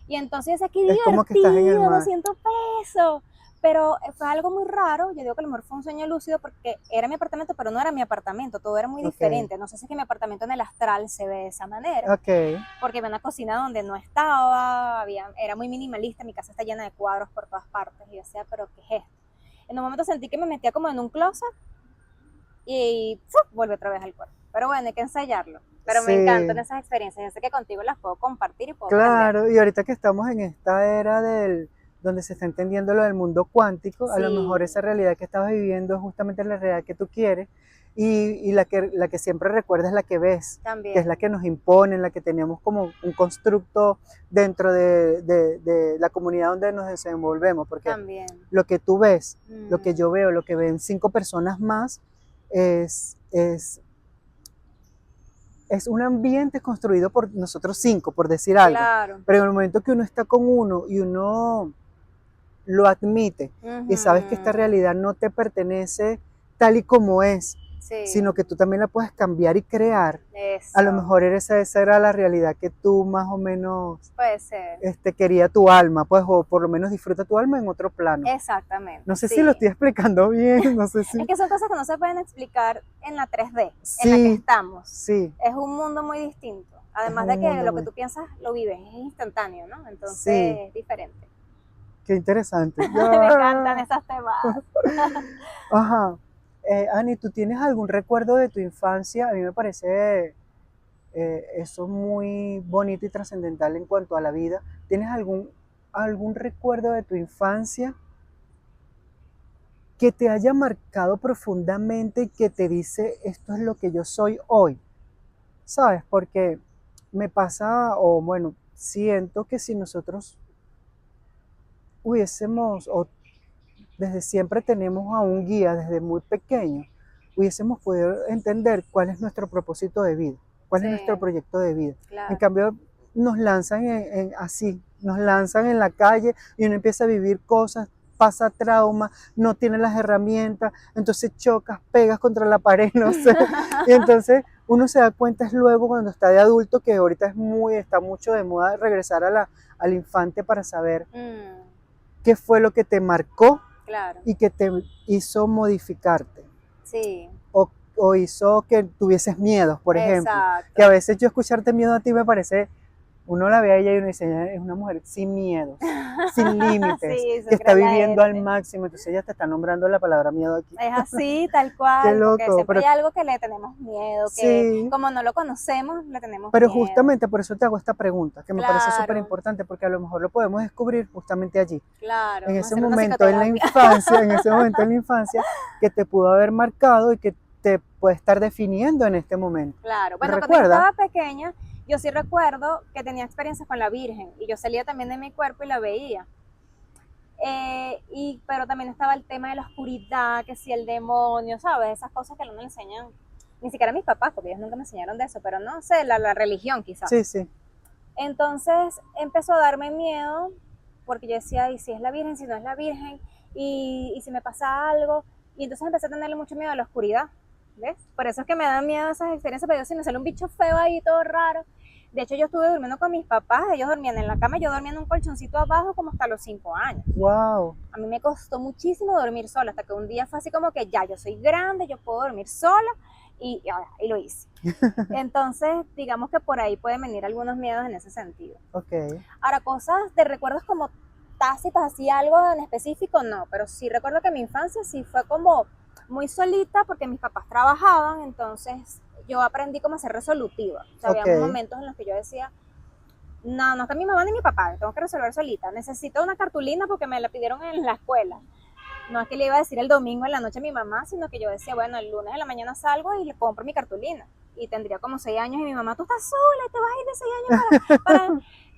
Y entonces yo decía, qué es como que estás en el divertido, mar, 200 pesos. Pero fue algo muy raro. Yo digo que a lo mejor fue un sueño lúcido porque era mi apartamento, pero no era mi apartamento. Todo era muy ok, diferente. No sé si es que mi apartamento en el astral se ve de esa manera. ok, Porque había una cocina donde no estaba, era muy minimalista. Mi casa está llena de cuadros por todas partes. Y yo decía, pero ¿qué es esto? En un momento sentí que me metía como en un closet y ¡fuf! Vuelve otra vez al cuerpo. Pero bueno, hay que ensayarlo. Pero me encantan sí. esas experiencias. Yo sé que contigo las puedo compartir y puedo aprender. Claro, y ahorita que estamos en esta era donde se está entendiendo lo del mundo cuántico, a lo mejor Sí, esa realidad que estabas viviendo es justamente la realidad que tú quieres y la que siempre recuerdas es la que ves, que es la también, que nos impone, en la que tenemos como un constructo dentro de la comunidad donde nos desenvolvemos, porque también. lo que tú ves, lo que yo Mm, veo, lo que ven 5 personas más, es un ambiente construido por nosotros 5, por decir algo. claro. Pero en el momento que uno está con uno y uno lo admite y sabes que esta Ujú, realidad no te pertenece tal y como es, sí, sino que tú también la puedes cambiar y crear, a lo eso. mejor esa era la realidad que tú más o menos Puede ser. quería tu alma, pues, o por lo menos disfruta tu alma en otro plano. No Exactamente, sé si lo sí. estoy explicando bien, no sé Es si... que son cosas que no se pueden explicar en la 3D, en la que Sí, estamos. sí, Es un mundo muy distinto. es Además de un que mundo lo que muy... tú piensas lo vives, es instantáneo, ¿no? Sí, Entonces es diferente. qué interesante. Me encantan esos temas. Ajá. Ani, ¿tú tienes algún recuerdo de tu infancia? A mí me parece eso muy bonito y trascendental en cuanto a la vida. ¿Tienes algún recuerdo de tu infancia que te haya marcado profundamente y que te dice esto es lo que yo soy hoy? ¿Sabes? Porque me pasa, o bueno, siento que si nosotros hubiésemos, o desde siempre tenemos a un guía desde muy pequeño, hubiésemos podido entender cuál es nuestro propósito de vida, cuál es Sí, nuestro proyecto de vida. En claro. cambio, nos lanzan así, nos lanzan en la calle y uno empieza a vivir cosas, pasa trauma, no tiene las herramientas, entonces chocas, pegas contra la pared, no sé. Y entonces uno se da cuenta es luego cuando está de adulto, que ahorita está mucho de moda regresar al infante para saber Mm, qué fue lo que te marcó claro. y que te hizo modificarte Sí, o hizo que tuvieses miedos, por ejemplo. Que a exacto. veces yo escucharte miedo a ti me parece, uno la ve a ella y uno dice, ella es una mujer sin miedos, sin límites, Sí, que se está cree la viviendo al gente. máximo. Entonces ella te está nombrando la palabra miedo aquí. Es así, tal Qué cual, porque loco, siempre hay algo que le tenemos miedo, que sí, como no lo conocemos, le tenemos pero miedo. justamente por eso te hago esta pregunta, que me parece súper Claro, importante, porque a lo mejor lo podemos descubrir justamente allí. claro, En vamos a ese hacer una momento en la psicoterapia. infancia, en ese momento en la infancia, que te pudo haber marcado y que te puede estar definiendo en este momento. Claro, bueno, cuando yo ¿Recuerda? estaba pequeña, yo sí recuerdo que tenía experiencias con la Virgen y yo salía también de mi cuerpo y la veía. Pero también estaba el tema de la oscuridad, que si el demonio, ¿sabes? Esas cosas que no me enseñan, ni siquiera mis papás, porque ellos nunca me enseñaron de eso, pero no sé, la religión Sí, quizás. sí, Entonces empezó a darme miedo, porque yo decía, ¿y si es la Virgen, si no es la Virgen? ¿Y si me pasa algo? Y entonces empecé a tenerle mucho miedo a la oscuridad, ¿ves? Por eso es que me dan miedo esas experiencias, pero yo, si me sale un bicho feo ahí, todo raro. De hecho, yo estuve durmiendo con mis papás, ellos dormían en la cama, yo dormía en un colchoncito abajo como hasta los 5 años. wow, A mí me costó muchísimo dormir sola, hasta que un día fue así como que ya, yo soy grande, yo puedo dormir sola, y lo hice. Entonces, digamos que por ahí pueden venir algunos miedos en ese sentido. ok, Ahora, cosas de recuerdos como tácitas, así algo en específico, no, pero sí recuerdo que mi infancia sí fue como muy solita porque mis papás trabajaban, entonces yo aprendí como a ser resolutiva. O sea, había ok, momentos en los que yo decía, No, no está mi mamá ni mi papá, tengo que resolver solita. Necesito una cartulina porque me la pidieron en la escuela. No es que le iba a decir el domingo en la noche a mi mamá, sino que yo decía, bueno, el lunes en la mañana salgo y le compro mi cartulina. Y tendría como 6 años y mi mamá, tú estás sola y te vas a ir de 6 años para...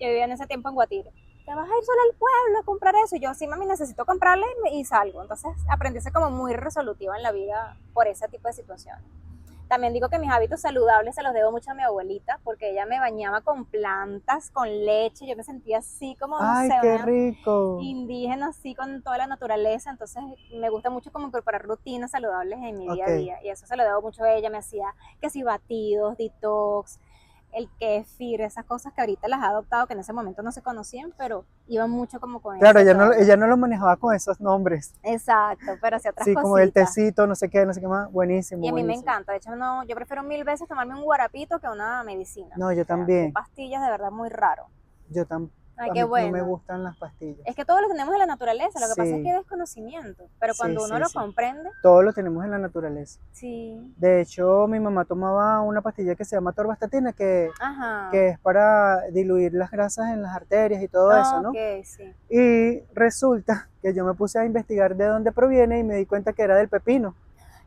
Yo vivía en ese tiempo en Guatire. Te vas a ir sola al pueblo a comprar eso. Y yo, sí, mami, necesito comprarle y salgo. Entonces aprendí a ser como muy resolutiva en la vida por ese tipo de situaciones. También digo que mis hábitos saludables se los debo mucho a mi abuelita, porque ella me bañaba con plantas, con leche. Yo me sentía así como, no Ay, sé, qué una rico. indígena, así con toda la naturaleza. Entonces me gusta mucho como incorporar rutinas saludables en mi día a Ok. día. Y eso se lo debo mucho a ella. Me hacía que si batidos, detox, el kefir, esas cosas que ahorita las ha adoptado, que en ese momento no se conocían, pero iban mucho como con Claro, ese tono. ella no lo manejaba con esos nombres. Exacto, pero hacía otras Sí, como el cositas. tecito, no sé qué más. Buenísimo, Y a mí me buenísimo. encanta, de hecho no, yo prefiero 1000 veces tomarme un guarapito que una medicina. No, yo O sea, qué también. pastillas de verdad muy raro. Yo tam Ay, A qué mí no me bueno. gustan las Es pastillas. que todo lo tenemos en la naturaleza, lo que pasa es que Sí, hay desconocimiento, pero sí, cuando uno sí, lo sí. comprende, Todo lo tenemos en la naturaleza. sí. De hecho, mi mamá tomaba una pastilla que se llama torvastatina, Ajá. que es para diluir las grasas en las arterias y todo eso, Ok, ¿no? sí. Y resulta que yo me puse a investigar de dónde proviene y me di cuenta que era del pepino.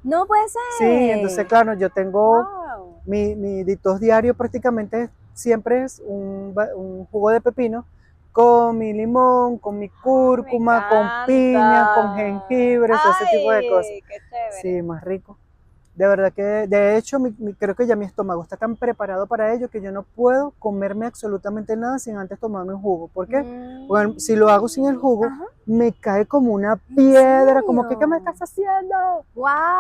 No puede Sí, entonces, ser. claro, yo tengo Wow. mi detox diario prácticamente siempre es un jugo de pepino con mi limón, con mi Ay, me cúrcuma, con piña, con encanta. jengibre, o sea, ese tipo de cosas. Ay, qué Sí, chévere. más rico. De verdad que, de hecho, creo que ya mi estómago está tan preparado para ello que yo no puedo comerme absolutamente nada sin antes tomarme un jugo. ¿Por qué? Bueno, si lo hago sin el jugo, Ajá, me cae como una ¿en piedra, como que, ¿qué me serio? estás haciendo?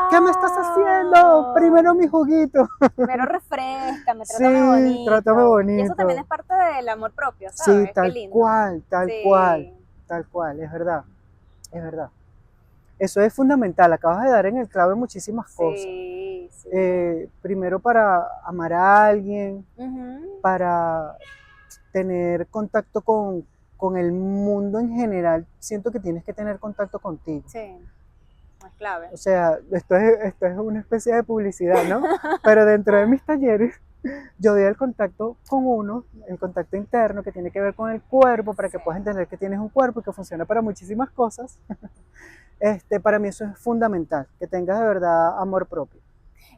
¿Qué me estás haciendo? Primero mi ¡Wow! juguito. Primero refrescame, trátame Sí, trátame bonito. Y eso también bonito. es parte del amor propio, Sí, ¿sabes? Qué lindo. Sí, tal cual, es verdad. Eso es fundamental, acabas de dar en el clavo en muchísimas cosas. sí, sí. Primero para amar a alguien, Ujú, para tener contacto con el mundo en general, siento que tienes que tener contacto contigo. sí, es clave. O sea, esto es una especie de publicidad, ¿no? Pero dentro de mis talleres, yo doy el contacto con uno, el contacto interno que tiene que ver con el cuerpo, para que Sí. puedas entender que tienes un cuerpo y que funciona para muchísimas cosas. Para mí eso es fundamental, que tengas de verdad amor propio.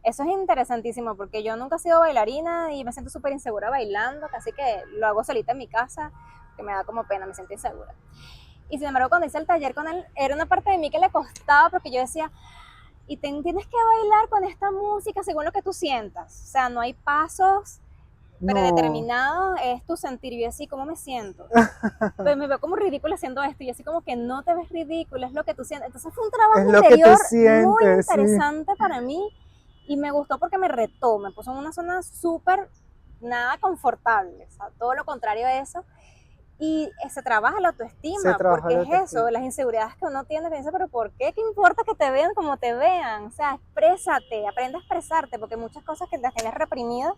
Eso es interesantísimo porque yo nunca he sido bailarina y me siento súper insegura bailando, casi que lo hago solita en mi casa, que me da como pena, me siento insegura. Y sin embargo, cuando hice el taller con él, era una parte de mí que le costaba porque yo decía, y tienes que bailar con esta música según lo que tú sientas. O sea, no hay pasos No, predeterminados, es tu sentir. Y yo así, ¿cómo me siento? Pues me veo como ridícula haciendo esto y así como que no te ves ridícula, es lo que tú sientes. Entonces fue un es trabajo lo que tú interior muy sientes, sí. interesante para mí y me gustó porque me retó, me puso en una zona súper nada confortable, o sea, todo lo contrario a eso. Y se trabaja la Se autoestima, trabaja porque la es eso, autoestima. las inseguridades que uno tiene, piensa, pero ¿por qué? ¿Qué importa que te vean como te vean? O sea, exprésate, aprende a expresarte, porque muchas cosas que las tienes reprimidas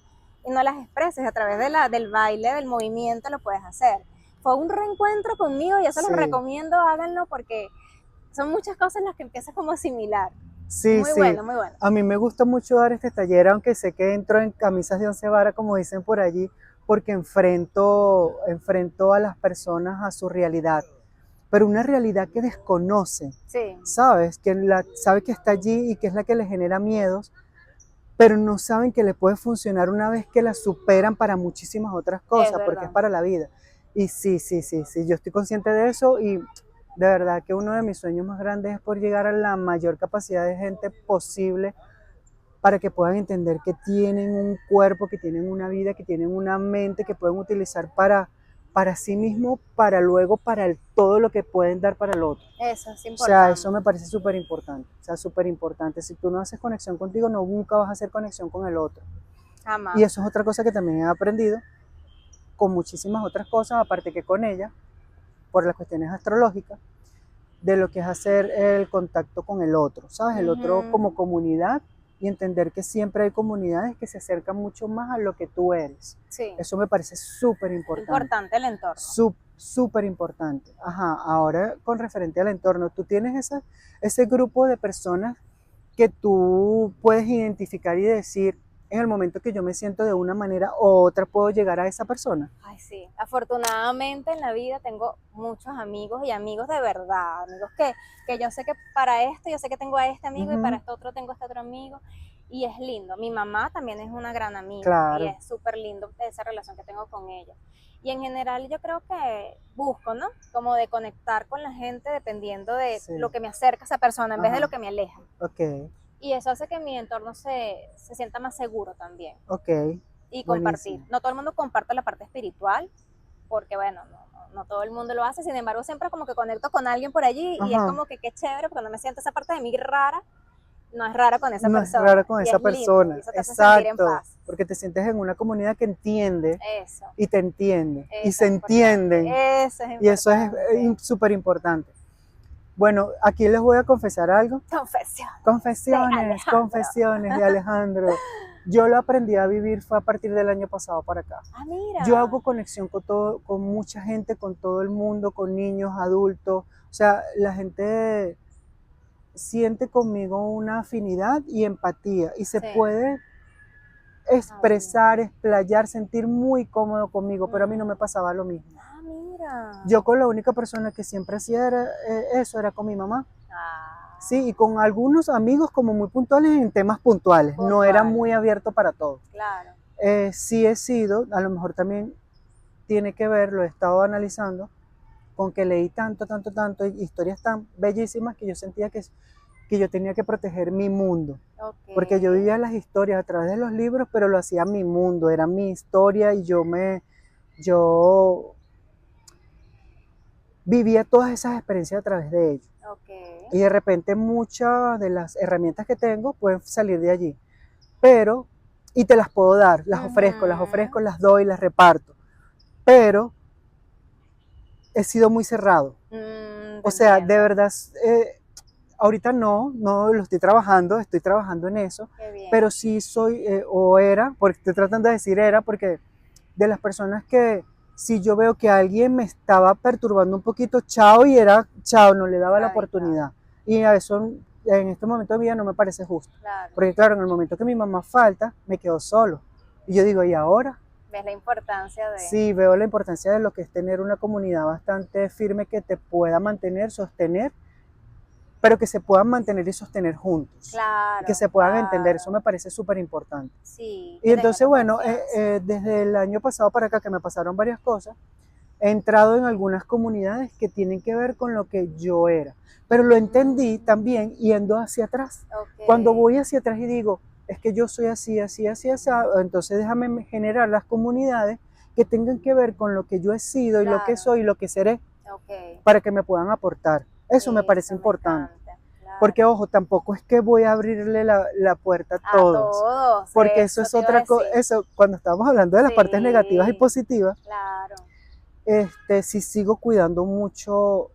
y no las expreses a través del baile, del movimiento, lo puedes hacer. Fue un reencuentro conmigo y eso los Sí, recomiendo, háganlo, porque son muchas cosas en las que empiezas como a asimilar. sí, Muy sí. bueno, muy bueno. A mí me gusta mucho dar este taller, aunque sé que entro en camisas de once varas, como dicen por allí, porque enfrento a las personas a su realidad, pero una realidad que desconocen, Sí, ¿sabes? Sabe que está allí y que es la que les genera miedos, pero no saben que le puede funcionar una vez que la superan para muchísimas otras es cosas, porque es verdad. para la vida. Y sí, sí, sí, sí, yo estoy consciente de eso y de verdad que uno de mis sueños más grandes es por llegar a la mayor capacidad de gente posible para que puedan entender que tienen un cuerpo, que tienen una vida, que tienen una mente que pueden utilizar para sí mismo, para luego, todo lo que pueden dar para el otro. Eso es O sea, eso importante. me parece súper importante. O sea, súper importante. Si tú no haces conexión contigo, no, nunca vas a hacer conexión con el otro. Y Jamás. eso es otra cosa que también he aprendido con muchísimas otras cosas, aparte que con ella, por las cuestiones astrológicas, de lo que es hacer el contacto con el otro, ¿sabes? El otro como Ujú. comunidad y entender que siempre hay comunidades que se acercan mucho más a lo que tú eres. Sí, Eso me parece súper importante. importante el entorno. Súper importante. Ajá, ahora con referente al entorno, tú tienes ese grupo de personas que tú puedes identificar y decir, en el momento que yo me siento de una manera u otra, puedo llegar a esa persona. Ay, sí. Afortunadamente en la vida tengo muchos amigos y amigos de verdad, amigos que yo sé que para esto, yo sé que tengo a este amigo y para esto otro tengo a este otro amigo. Y es lindo. Mi mamá también es una gran amiga y Claro. es súper lindo esa relación que tengo con ella. Y en general yo creo que busco, ¿no? Como de conectar con la gente dependiendo de Sí. lo que me acerca a esa persona en vez de Ajá. lo que me aleja. Ok, Y eso hace que mi entorno se sienta más seguro también. ok, Y compartir. buenísimo. No todo el mundo comparte la parte espiritual, porque bueno, no todo el mundo lo hace, sin embargo siempre como que conecto con alguien por allí y es Ajá. como que qué chévere, porque no me siento esa parte de mí rara, no es rara con esa No es raro persona, con y esa es lindo, persona, y eso te hace sentir en exacto, paz. porque te sientes en una comunidad que entiende Eso, y te entiende y eso se es importante, entienden, eso es y eso es importante. súper importante. Bueno, aquí les voy a confesar algo. Confesión. Confesiones, confesiones de Alejandro. Yo lo aprendí a vivir fue a partir del año pasado para acá. Ah, mira. Yo hago conexión con todo, con mucha gente, con todo el mundo, con niños, adultos. O sea, la gente siente conmigo una afinidad y empatía y se Sí. puede expresar, explayar, sentir muy cómodo conmigo, pero a mí no me pasaba lo mismo. Ah, mira. Yo con la única persona que siempre hacía eso era con mi mamá. Ah, Sí, y con algunos amigos como muy puntuales en temas puntuales. No era puntual. muy abierto para todo. Claro. Sí he sido, a lo mejor también tiene que ver, lo he estado analizando, con que leí tanto, tanto, tanto, historias tan bellísimas que yo sentía que yo tenía que proteger mi mundo. Okay. Porque yo vivía las historias a través de los libros, pero lo hacía mi mundo, era mi historia y yo vivía todas esas experiencias a través de ellos. Okay. Y de repente muchas de las herramientas que tengo pueden salir de allí. Pero, y te las puedo dar, las ofrezco, las doy, las reparto. Pero he sido muy cerrado. O sea, de verdad, ahorita no lo estoy trabajando en eso. Pero sí soy, o era, porque estoy tratando de decir era, porque de las personas que si yo veo que alguien me estaba perturbando un poquito, chao, y era chao, no le daba la oportunidad. Y a eso en este momento de mi vida no me parece justo. Claro. Porque claro, en el momento que mi mamá falta, me quedo solo. Y yo digo, ¿y ahora? ¿Ves la importancia de...? Sí, veo la importancia de lo que es tener una comunidad bastante firme que te pueda mantener, sostener, pero que se puedan mantener y sostener juntos. Claro, y que se puedan entender, eso me parece súper importante. Sí, y entonces, bueno, desde el año pasado para acá, que me pasaron varias cosas, he entrado en algunas comunidades que tienen que ver con lo que yo era. Pero lo entendí también yendo hacia atrás. Okay. Cuando voy hacia atrás y digo, es que yo soy así, así, así, así, entonces déjame generar las comunidades que tengan que ver con lo que yo he sido y lo que soy y lo que seré, para que me puedan aportar. Eso me parece importante. Claro. Porque, ojo, tampoco es que voy a abrirle la puerta a todos. Porque eso es otra cosa. Eso, cuando estamos hablando de las partes negativas y positivas, claro. Sí sigo cuidando mucho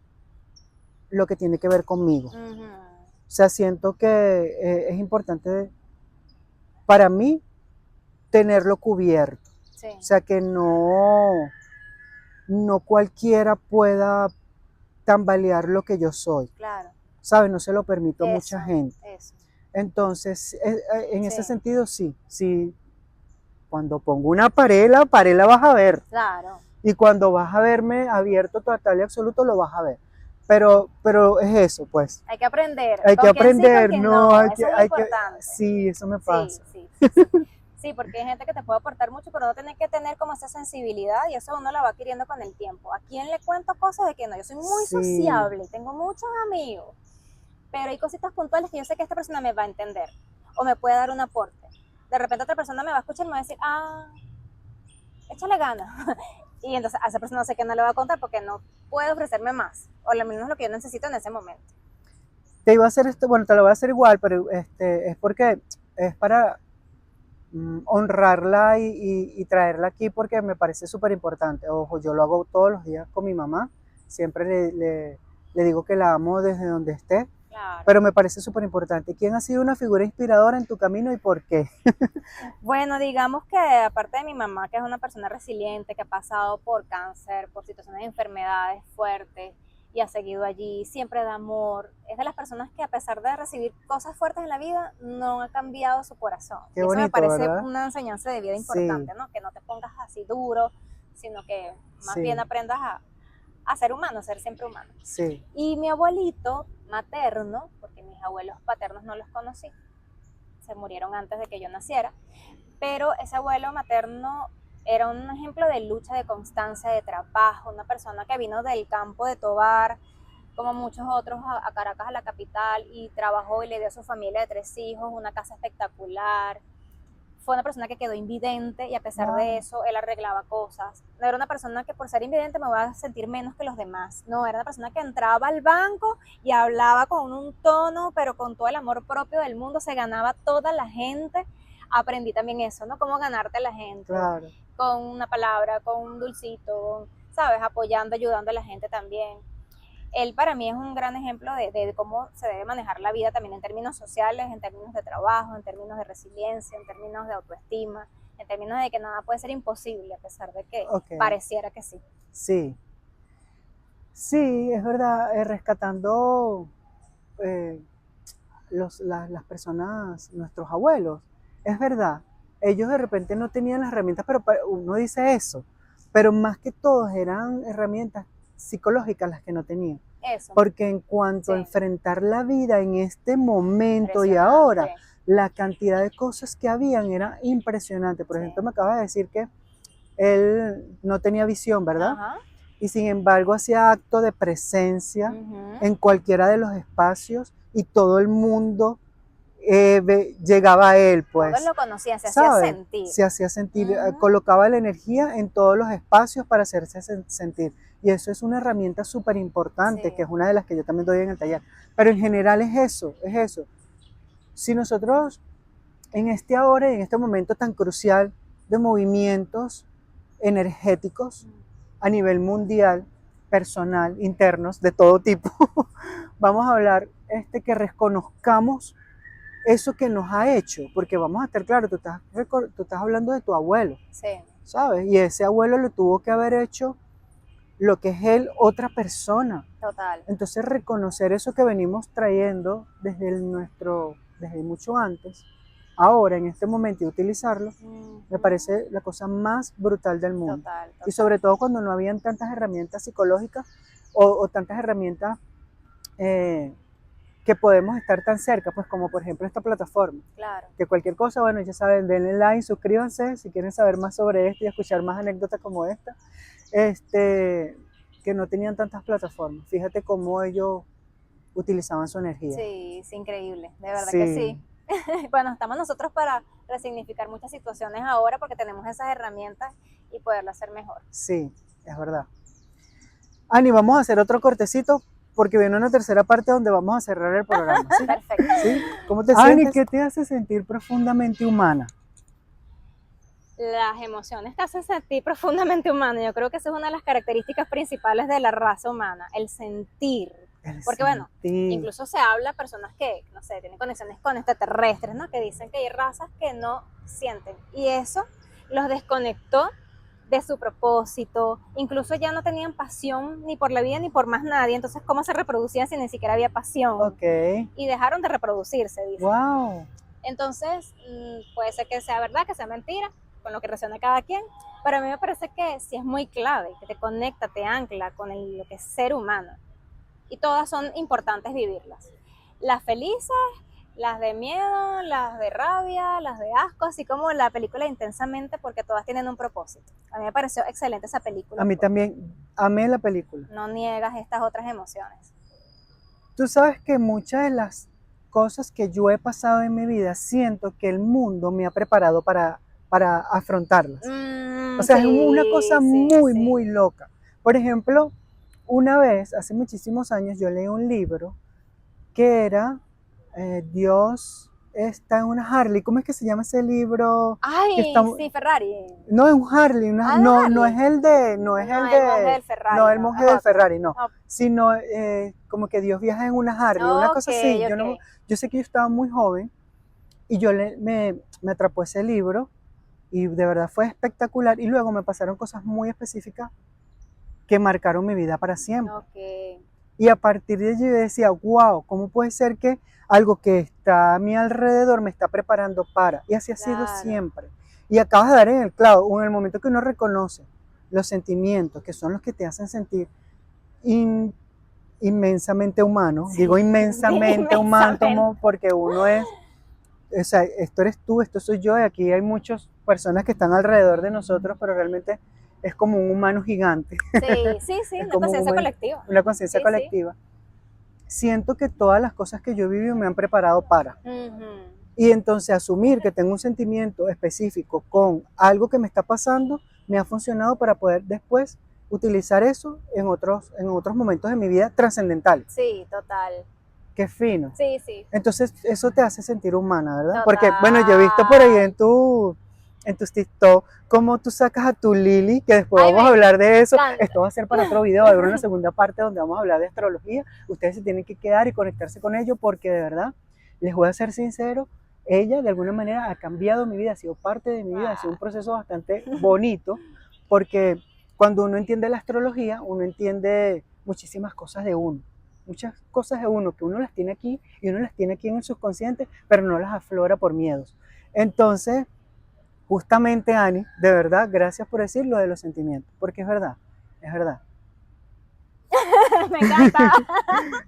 lo que tiene que ver conmigo. O sea, siento que es importante para mí tenerlo cubierto. Sí. O sea, que no cualquiera pueda tambalear lo que yo soy. Claro. ¿Sabes? No se lo permito a mucha gente. Eso. Entonces, en ese sentido, sí. Cuando pongo una pared, la pared la vas a ver. Claro. Y cuando vas a verme abierto, total y absoluto, lo vas a ver. Pero es eso, pues. Hay que aprender. Hay que aprender, no, hay que, sí, eso me pasa. Sí. Sí, porque hay gente que te puede aportar mucho, pero no tiene que tener como esa sensibilidad y eso uno la va adquiriendo con el tiempo. ¿A quién le cuento cosas de que no? Yo soy muy sociable, tengo muchos amigos, pero hay cositas puntuales que yo sé que esta persona me va a entender o me puede dar un aporte. De repente otra persona me va a escuchar y me va a decir, échale ganas. Y entonces a esa persona sé que no le va a contar porque no puede ofrecerme más, o lo menos lo que yo necesito en ese momento. Te iba a hacer esto, bueno, te lo voy a hacer igual, pero es porque es para honrarla y traerla aquí porque me parece súper importante. Ojo, yo lo hago todos los días con mi mamá, siempre le digo que la amo desde donde esté. Claro. Pero me parece súper importante. ¿Quién ha sido una figura inspiradora en tu camino y por qué? Bueno, digamos que aparte de mi mamá, que es una persona resiliente, que ha pasado por cáncer, por situaciones de enfermedades fuertes, y ha seguido allí, siempre da amor. Es de las personas que a pesar de recibir cosas fuertes en la vida, no ha cambiado su corazón. Qué Y eso me bonito, parece ¿verdad? una enseñanza de vida Sí, importante, ¿no? Que no te pongas así duro, sino que más bien sí, aprendas a ser humano, a ser siempre humano. sí. Y mi abuelito materno, porque mis abuelos paternos no los conocí, se murieron antes de que yo naciera, pero ese abuelo materno era un ejemplo de lucha, de constancia, de trabajo, una persona que vino del campo de Tovar, como muchos otros, a Caracas, a la capital, y trabajó y le dio a su familia de 3 hijos una casa espectacular. Fue una persona que quedó invidente y a pesar de Wow, eso él arreglaba cosas. No era una persona que por ser invidente me va a sentir menos que los demás. No, era una persona que entraba al banco y hablaba con un tono, pero con todo el amor propio del mundo, se ganaba toda la gente. Aprendí también eso, ¿no? Cómo ganarte a la gente, claro. con una palabra, con un dulcito, ¿sabes? Apoyando, ayudando a la gente también. Él para mí es un gran ejemplo de cómo se debe manejar la vida también en términos sociales, en términos de trabajo, en términos de resiliencia, en términos de autoestima, en términos de que nada puede ser imposible a pesar de que Ok, pareciera que sí. sí. Sí, es verdad, rescatando eh, las personas, nuestros abuelos, es verdad, ellos de repente no tenían las herramientas, pero uno dice eso, pero más que todos eran herramientas psicológicas las que no tenían, Eso, porque en cuanto a sí, enfrentar la vida en este momento y ahora, impresionante. la cantidad de cosas que habían era impresionante. Por Sí. ejemplo, me acabas de decir que él no tenía visión, ¿verdad? Ajá. Y sin embargo hacía acto de presencia Uh-huh. en cualquiera de los espacios y todo el mundo llegaba a él, Todos pues, lo conocían, se hacía ¿sabes? sentir. Se hacía sentir, Uh-huh. colocaba la energía en todos los espacios para hacerse sentir. Y eso es una herramienta súper importante, que Sí. es una de las que yo también doy en el taller. Pero en general es eso, es eso. Si nosotros en este ahora y en este momento tan crucial de movimientos energéticos a nivel mundial, personal, internos, de todo tipo, vamos a hablar que reconozcamos eso que nos ha hecho, porque vamos a estar claros, tú estás hablando de tu abuelo, Sí, ¿sabes? Y ese abuelo lo tuvo que haber hecho lo que es él, otra persona. total. Entonces reconocer eso que venimos trayendo desde mucho antes, ahora en este momento y utilizarlo, me Uh-huh. parece la cosa más brutal del mundo. Total, Y total. sobre todo cuando no habían tantas herramientas psicológicas o tantas herramientas eh, que podemos estar tan cerca, pues como por ejemplo esta plataforma. Claro. Que cualquier cosa, bueno, ya saben, denle like, suscríbanse si quieren saber más sobre esto y escuchar más anécdotas como esta, que no tenían tantas plataformas. Fíjate cómo ellos utilizaban su energía. Sí, sí, increíble, de verdad que Sí, sí. Bueno, estamos nosotros para resignificar muchas situaciones ahora porque tenemos esas herramientas y poderlo hacer mejor. sí, es verdad. Ani, vamos a hacer otro cortecito porque viene una tercera parte donde vamos a cerrar el programa, ¿sí? Perfecto. ¿Sí? ¿Cómo te sientes? Ani, ¿qué te hace sentir profundamente humana? Las emociones te hacen sentir profundamente humano. Yo creo que esa es una de las características principales de la raza humana, el sentir. El Porque bueno, sentir. incluso se habla personas que, no sé, tienen conexiones con extraterrestres, ¿no? Que dicen que hay razas que no sienten. Y eso los desconectó de su propósito. Incluso ya no tenían pasión ni por la vida ni por más nadie. Entonces, ¿cómo se reproducían si ni siquiera había pasión? Ok. Y dejaron de reproducirse, dicen. Wow. Entonces, puede ser que sea verdad, que sea mentira, con lo que resuena cada quien, pero a mí me parece que sí es muy clave, que te conecta, te ancla con lo que es ser humano. Y todas son importantes vivirlas. Las felices, las de miedo, las de rabia, las de asco, así como la película Intensamente, porque todas tienen un propósito. A mí me pareció excelente esa película. A mí también, amé la película. No niegas estas otras emociones. Tú sabes que muchas de las cosas que yo he pasado en mi vida, siento que el mundo me ha preparado para afrontarlas. O sea, es una cosa muy, Sí. muy loca. Por ejemplo, una vez, hace muchísimos años, yo leí un libro que era Dios está en una Harley. ¿Cómo es que se llama ese libro? Que está, Ay, sí, Ferrari. no es un Harley, no, no es Harley. el de, no es No, el el monje de, del Ferrari. no el monje es del otro. Ferrari, no, No, sino como que Dios viaja en una Harley, una cosa así. ok. Yo sé que yo estaba muy joven y me atrapó ese libro y de verdad fue espectacular y luego me pasaron cosas muy específicas que marcaron mi vida para siempre. Ok. Y a partir de allí yo decía, wow, ¿cómo puede ser que algo que está a mi alrededor me está preparando para? Y así ha sido Claro. siempre. Y acabas de dar en el clavo, en el momento que uno reconoce los sentimientos, que son los que te hacen sentir inmensamente humano. Sí, Digo inmensamente humano inmensamente. porque uno es, o sea, esto eres tú, esto soy yo, y aquí hay muchas personas que están alrededor de nosotros, pero realmente es como un humano gigante, Sí, sí, sí, es una como conciencia colectiva. una conciencia Sí, sí. colectiva. Siento que todas las cosas que yo he vivido me han preparado para. Ujú. Y entonces asumir que tengo un sentimiento específico con algo que me está pasando, me ha funcionado para poder después utilizar eso en otros momentos de mi vida trascendentales. Sí, total. Qué fino. Sí, sí, Entonces eso te hace sentir humana, ¿verdad? Porque, bueno, yo he visto por ahí total. en tus TikTok cómo tú sacas a tu Lili, que después Ay, vamos me a hablar de eso. encanta. Esto va a ser para otro video, va a haber una segunda parte donde vamos a hablar de astrología. Ustedes se tienen que quedar y conectarse con ello porque de verdad, les voy a ser sincero, ella de alguna manera ha cambiado mi vida, ha sido parte de mi vida, ha sido un Ah, proceso bastante bonito porque cuando uno entiende la astrología, uno entiende muchísimas cosas de uno. Muchas cosas de uno que uno las tiene aquí y uno las tiene aquí en el subconsciente, pero no las aflora por miedos. Entonces, justamente, Ani, de verdad, gracias por decir lo de los sentimientos, porque es verdad, es verdad. me encanta.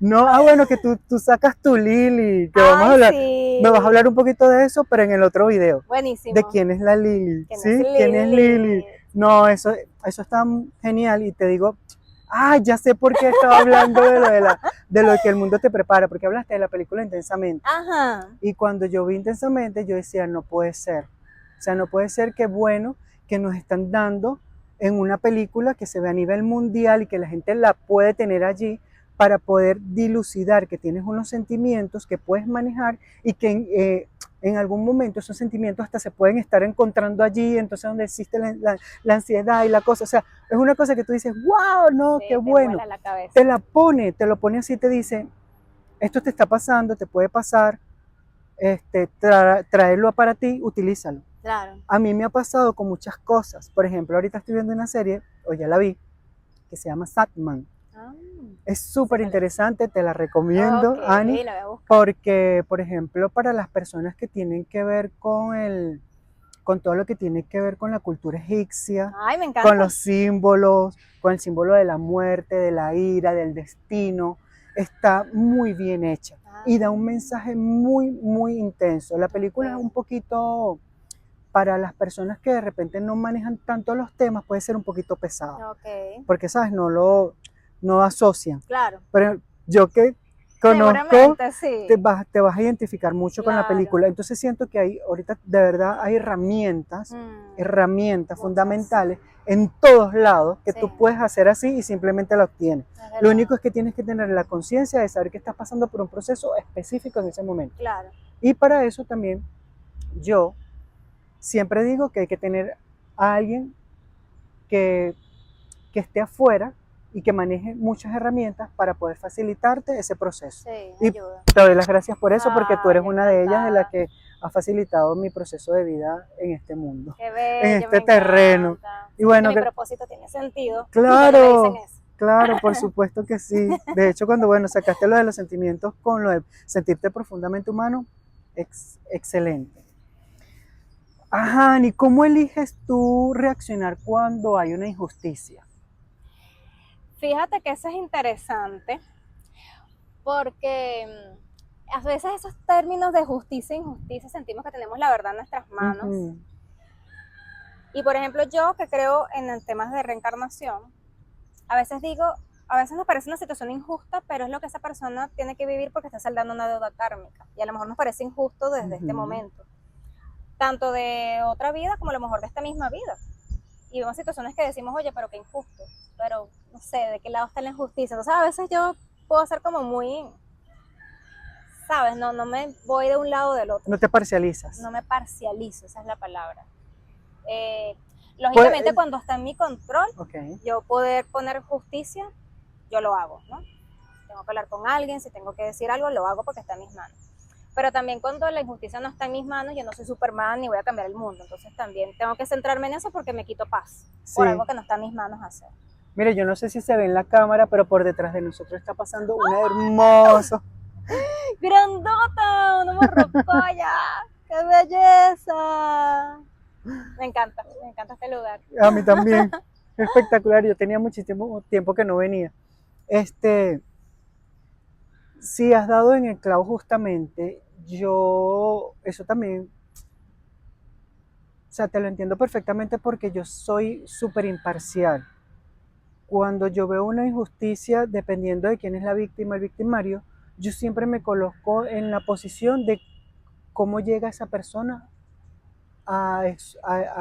No, bueno, que tú sacas tu Lili, que vamos a Ay, hablar, me vas a sí. hablar un poquito de eso, pero en el otro video, de Buenísimo. quién es la Lili, Que no es ¿sí? ¿Quién es Lili? Lili. No, eso está genial y te digo, ya sé por qué estaba hablando de lo que el mundo te prepara, porque hablaste de la película Intensamente. Ajá. Y cuando yo vi Intensamente, yo decía, no puede ser. O sea, no puede ser que bueno que nos están dando en una película que se ve a nivel mundial y que la gente la puede tener allí para poder dilucidar que tienes unos sentimientos que puedes manejar y que en algún momento esos sentimientos hasta se pueden estar encontrando allí, entonces donde existe la ansiedad y la cosa. O sea, es una cosa que tú dices, wow, no, qué Sí, te bueno. vuela la cabeza. Te lo pone así, te dice, esto te está pasando, te puede pasar, traerlo para ti, utilízalo. Claro. A mí me ha pasado con muchas cosas. Por ejemplo, ahorita estoy viendo una serie, o ya la vi, que se llama Satman. Ah, Es sé súper cuál es. interesante, te la recomiendo, Ok, Ani, la voy a buscar. porque, por ejemplo, para las personas que tienen que ver con todo lo que tiene que ver con la cultura egipcia, Ay, me con encanta. los símbolos, con el símbolo de la muerte, de la ira, del destino, está muy bien hecha Ah, y da un mensaje muy, muy intenso. La película es ok, un poquito, para las personas que de repente no manejan tanto los temas, puede ser un poquito pesada, ok. porque, ¿sabes? No asocian. Claro. Pero yo que conozco, Seguramente sí. te vas a identificar mucho con la Claro. película. Entonces siento que ahorita de verdad hay herramientas Muchas. fundamentales en todos lados que Sí, tú puedes hacer así y simplemente la obtienes. es Lo verdad. único es que tienes que tener la conciencia de saber que estás pasando por un proceso específico en ese momento. Claro. Y para eso también yo siempre digo que hay que tener a alguien que, que esté afuera y que maneje muchas herramientas para poder facilitarte ese proceso. Sí, Y ayuda. te doy las gracias por eso, porque tú Ay, eres yo una de ellas de las encantada. que ha facilitado mi proceso de vida en este mundo, Qué en bello, me este terreno. encanta. Y Siento que bueno, mi propósito tiene sentido cuando me dicen claro, eso. claro, por supuesto que sí. De hecho, cuando, bueno, sacaste lo de los sentimientos con lo de sentirte profundamente humano, excelente. Ajá, ¿y cómo eliges tú reaccionar cuando hay una injusticia? Fíjate que eso es interesante porque a veces esos términos de justicia e injusticia sentimos que tenemos la verdad en nuestras manos. Ujú. Y por ejemplo, yo que creo en el temas de reencarnación, a veces digo, a veces nos parece una situación injusta, pero es lo que esa persona tiene que vivir porque está saldando una deuda kármica. Y a lo mejor nos parece injusto desde este Ujú. momento, tanto de otra vida como a lo mejor de esta misma vida. Y vemos situaciones que decimos, oye, pero qué injusto, pero no sé, ¿de qué lado está la injusticia? Entonces a veces yo puedo ser como muy, ¿sabes? No me voy de un lado o del otro, No te parcializas. no me parcializo, esa es la palabra. Eh, Pues, lógicamente cuando está en mi control, ok, yo poder poner justicia, yo lo hago, ¿no? Tengo que hablar con alguien, si tengo que decir algo, lo hago porque está en mis manos. Pero también cuando la injusticia no está en mis manos, yo no soy Superman ni voy a cambiar el mundo. Entonces también tengo que centrarme en eso porque me quito paz por sí. algo que no está en mis manos hacer. Mire, yo no sé si se ve en la cámara, pero por detrás de nosotros está pasando un hermoso. ¡Grandota! ¡Una morrocoya! ¡Qué belleza! Me encanta este lugar. A mí también. Espectacular. Yo tenía muchísimo tiempo que no venía. Sí, has dado en el clavo justamente. Eso también, o sea, te lo entiendo perfectamente porque yo soy súper imparcial. Cuando yo veo una injusticia, dependiendo de quién es la víctima, el victimario, yo siempre me coloco en la posición de cómo llega esa persona a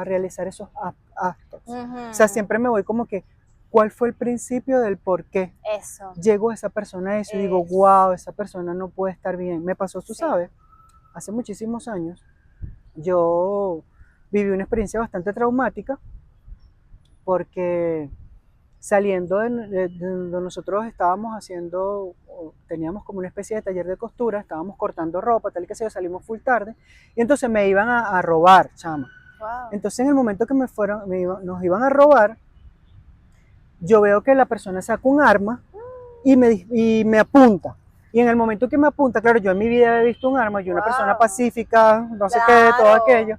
realizar esos actos. O sea, siempre me voy como que, ¿cuál fue el principio del por qué? Eso. Llegó esa persona a eso y digo, wow, esa persona no puede estar bien. Me pasó, tú sabes, hace muchísimos años, yo viví una experiencia bastante traumática porque saliendo de donde nosotros estábamos haciendo, teníamos como una especie de taller de costura, estábamos cortando ropa, tal y que sea, salimos full tarde, y entonces me iban a robar, chama. Wow. Entonces en el momento que nos iban a robar, yo veo que la persona saca un arma y me apunta. Y en el momento que me apunta, claro, yo en mi vida había visto un arma, yo una persona pacífica, no sé qué, todo aquello.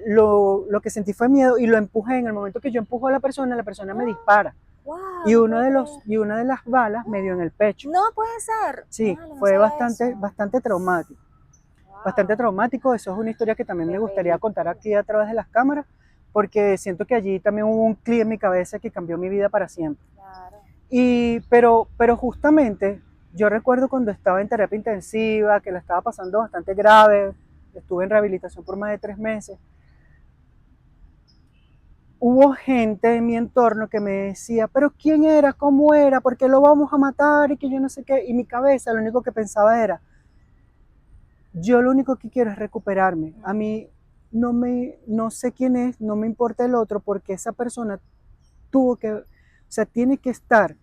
Lo que sentí fue miedo y lo empujé. En el momento que yo empujo a la persona me dispara. Wow, Y una de las balas me dio en el pecho. No puede ser. Sí, Vale, no fue sabía bastante traumático. Wow. Bastante traumático. Eso es una historia que también me gustaría contar aquí a través de las cámaras, porque siento que allí también hubo un clic en mi cabeza que cambió mi vida para siempre. Claro. Pero justamente yo recuerdo cuando estaba en terapia intensiva, que la estaba pasando bastante grave, estuve en rehabilitación por más de 3 meses. Hubo gente en mi entorno que me decía, pero ¿quién era? ¿Cómo era? ¿Por qué lo vamos a matar? Y que yo no sé qué. Y mi cabeza lo único que pensaba era, yo lo único que quiero es recuperarme. A mí no sé quién es, no me importa el otro, porque esa persona tiene que estar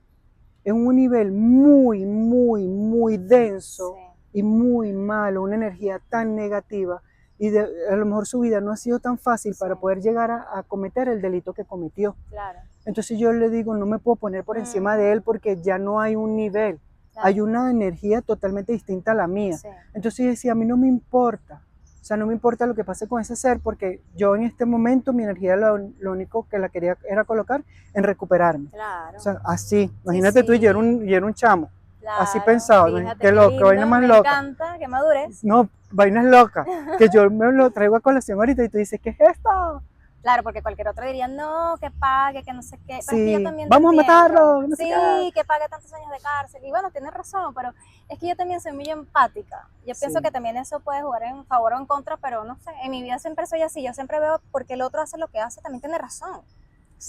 en un nivel muy, muy, muy denso y muy malo, una energía tan negativa, y a lo mejor su vida no ha sido tan fácil para poder llegar a cometer el delito que cometió. Claro. Entonces yo le digo, no me puedo poner por encima de él porque ya no hay un nivel, hay una energía totalmente distinta a la mía. Entonces yo decía, a mí no me importa, o sea, no me importa lo que pase con ese ser, porque yo en este momento mi energía lo único que la quería era colocar en recuperarme. Claro. O sea, así, imagínate tú, yo era un chamo. Claro, así pensaba, fíjate, qué loco, lindo, vaina más me loca. Me encanta, que madures. No, vainas locas, que yo me lo traigo a colación ahorita y tú dices, ¿qué es esto? Claro, porque cualquier otro diría, no, que pague, que no sé qué. Pero sí, es que yo también vamos a matarlo. No sé sí, que pague tantos años de cárcel. Y bueno, tienes razón, pero es que yo también soy muy empática. Yo pienso que también eso puede jugar en favor o en contra, pero no sé, en mi vida siempre soy así. Yo siempre veo porque el otro hace lo que hace, también tiene razón.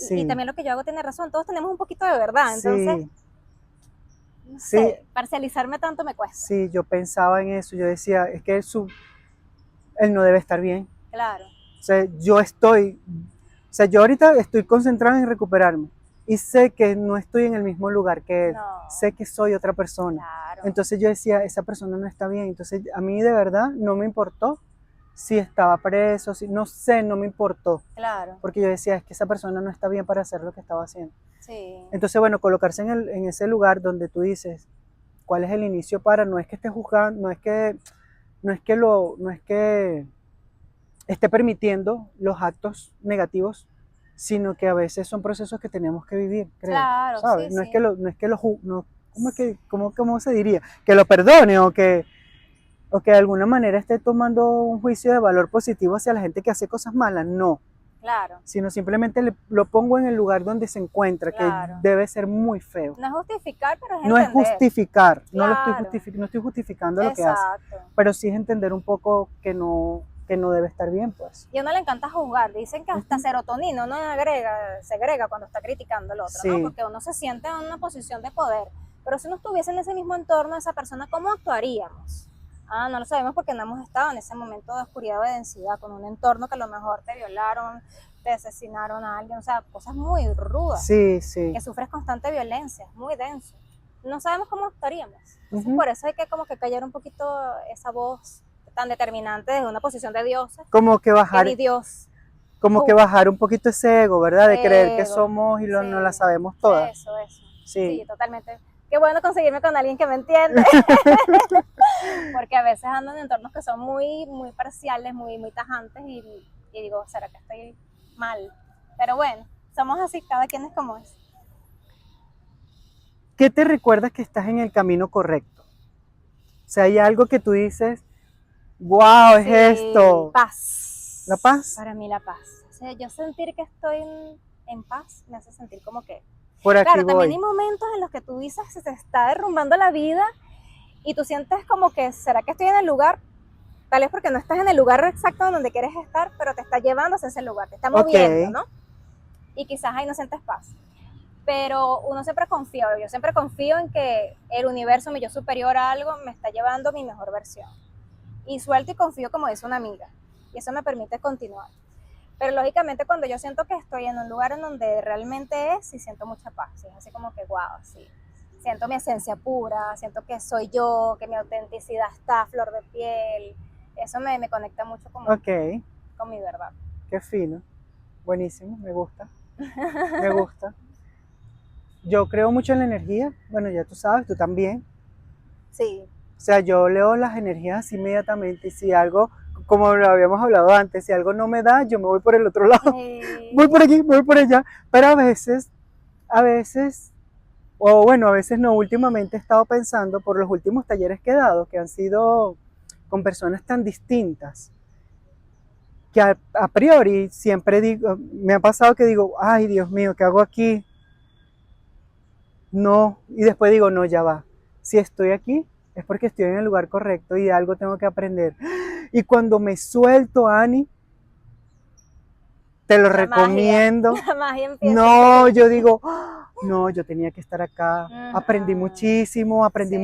Y también lo que yo hago tiene razón. Todos tenemos un poquito de verdad, entonces... No sé, parcializarme tanto me cuesta. Sí, yo pensaba en eso, yo decía, es que él no debe estar bien. Claro. O sea, yo ahorita estoy concentrada en recuperarme y sé que no estoy en el mismo lugar que él, sé que soy otra persona. Claro. Entonces yo decía, esa persona no está bien. Entonces a mí de verdad no me importó si estaba preso, no sé, no me importó. Claro. Porque yo decía, es que esa persona no está bien para hacer lo que estaba haciendo. Sí. Entonces, bueno, colocarse en ese lugar donde tú dices, ¿cuál es el inicio para? No es que esté juzgando, no es que esté permitiendo los actos negativos, sino que a veces son procesos que tenemos que vivir, creo. Claro, ¿sabes? Sí, no es que ¿cómo se diría? Que lo perdone o que de alguna manera esté tomando un juicio de valor positivo hacia la gente que hace cosas malas, no. Claro. Sino simplemente lo pongo en el lugar donde se encuentra, que debe ser muy feo. No es justificar, pero es entender. No es justificar, claro. No estoy justificando lo que hace, pero sí es entender un poco que no debe estar bien, pues. Y a uno le encanta juzgar, dicen que hasta serotonina uno se agrega cuando está criticando al otro, ¿no? Porque uno se siente en una posición de poder, pero si uno estuviese en ese mismo entorno de esa persona, ¿cómo actuaríamos? No lo sabemos porque no hemos estado en ese momento de oscuridad o de densidad, con un entorno que a lo mejor te violaron, te asesinaron a alguien, o sea, cosas muy rudas. Sí. Que sufres constante violencia, es muy denso. No sabemos cómo actuaríamos. Entonces, por eso hay que como que callar un poquito esa voz tan determinante desde una posición de Dios. Como que bajar. Que ni Dios como que bajar un poquito ese ego, ¿verdad? De creer que Ego, somos y sí. no la sabemos todas. Eso. Sí. Sí, totalmente. Qué bueno conseguirme con alguien que me entiende. Porque a veces ando en entornos que son muy, muy parciales, muy, muy tajantes y digo, ¿será que estoy mal? Pero bueno, somos así, cada quien es como es. ¿Qué te recuerdas que estás en el camino correcto? O sea, hay algo que tú dices, wow, es Sí, esto. paz. ¿La paz? Para mí la paz. O sea, yo sentir que estoy en paz me hace sentir como que... Por aquí Claro, también voy. hay momentos en los que tú dices se te está derrumbando la vida y tú sientes como que, ¿será que estoy en el lugar? Tal vez porque no estás en el lugar exacto donde quieres estar, pero te está llevando hacia ese lugar, te está moviendo, Ok. ¿no? Y quizás ahí no sientes paz. Pero uno siempre confía, yo siempre confío en que el universo, mi yo superior a algo, me está llevando a mi mejor versión. Y suelto y confío como dice una amiga. Y eso me permite continuar. Pero lógicamente cuando yo siento que estoy en un lugar en donde realmente es, sí siento mucha paz. Sí, es así como que, wow, sí. Siento mi esencia pura, siento que soy yo, que mi autenticidad está a flor de piel. Eso me conecta mucho Ok, con mi verdad. qué fino. Buenísimo, me gusta. Me gusta. Yo creo mucho en la energía. Bueno, ya tú sabes, tú también. Sí. O sea, yo leo las energías así inmediatamente y si algo, como lo habíamos hablado antes, si algo no me da, yo me voy por el otro lado. Voy por aquí, voy por allá. Pero a veces, o bueno, a veces no, últimamente he estado pensando por los últimos talleres que he dado, que han sido con personas tan distintas, que a priori siempre digo, me ha pasado que digo, ay Dios mío, ¿qué hago aquí? No, y después digo, no, ya va. Si estoy aquí es porque estoy en el lugar correcto y de algo tengo que aprender. Y cuando me suelto, Ani, te lo La magia, recomiendo. la magia empieza a No, fluir. yo digo, "Ah, no, yo tenía que estar acá. Aprendí Sí,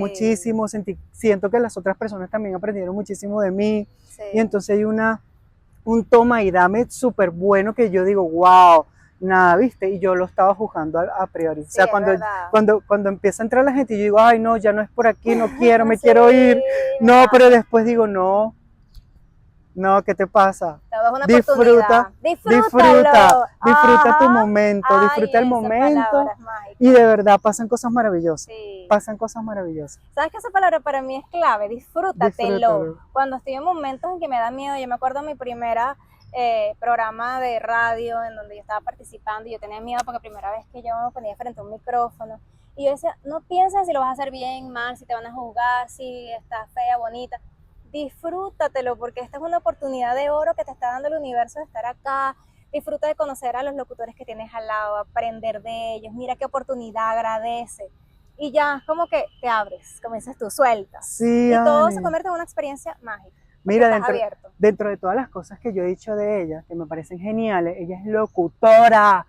muchísimo, siento que las otras personas también aprendieron muchísimo de mí. Y sí, entonces hay un toma y dame súper bueno que yo digo, wow, nada, ¿viste? Y yo lo estaba juzgando a priori. O sí, sea, es verdad. cuando empieza a entrar la gente, yo digo, ay, no, ya no es por aquí, no quiero, me Sí, quiero ir. me No, pero pasa. después digo, no, no, ¿qué te pasa? Todo es una Disfruta, oportunidad. disfruta, Disfrútalo. disfruta tu Ajá. momento, Ay, disfruta el esa palabra momento es y mágica. de verdad pasan cosas maravillosas, Sí. pasan cosas maravillosas. ¿Sabes que esa palabra para mí es clave? Disfrútatelo. Disfrútalo. Cuando estoy en momentos en que me da miedo, yo me acuerdo de mi primera programa de radio en donde yo estaba participando y yo tenía miedo porque primera vez que yo me ponía frente a un micrófono. Y yo decía, no pienses si lo vas a hacer bien, mal, si te van a juzgar, si estás fea, bonita. Disfrútatelo porque esta es una oportunidad de oro que te está dando el universo de estar acá. Disfruta de conocer a los locutores que tienes al lado, aprender de ellos. Mira qué oportunidad, agradece. Y ya, como que te abres, como dices tú, sueltas. Sí, Y todo se Ani. convierte en una experiencia mágica, porque Mira, estás abierto. dentro de todas las cosas que yo he dicho de ella, que me parecen geniales, ella es locutora,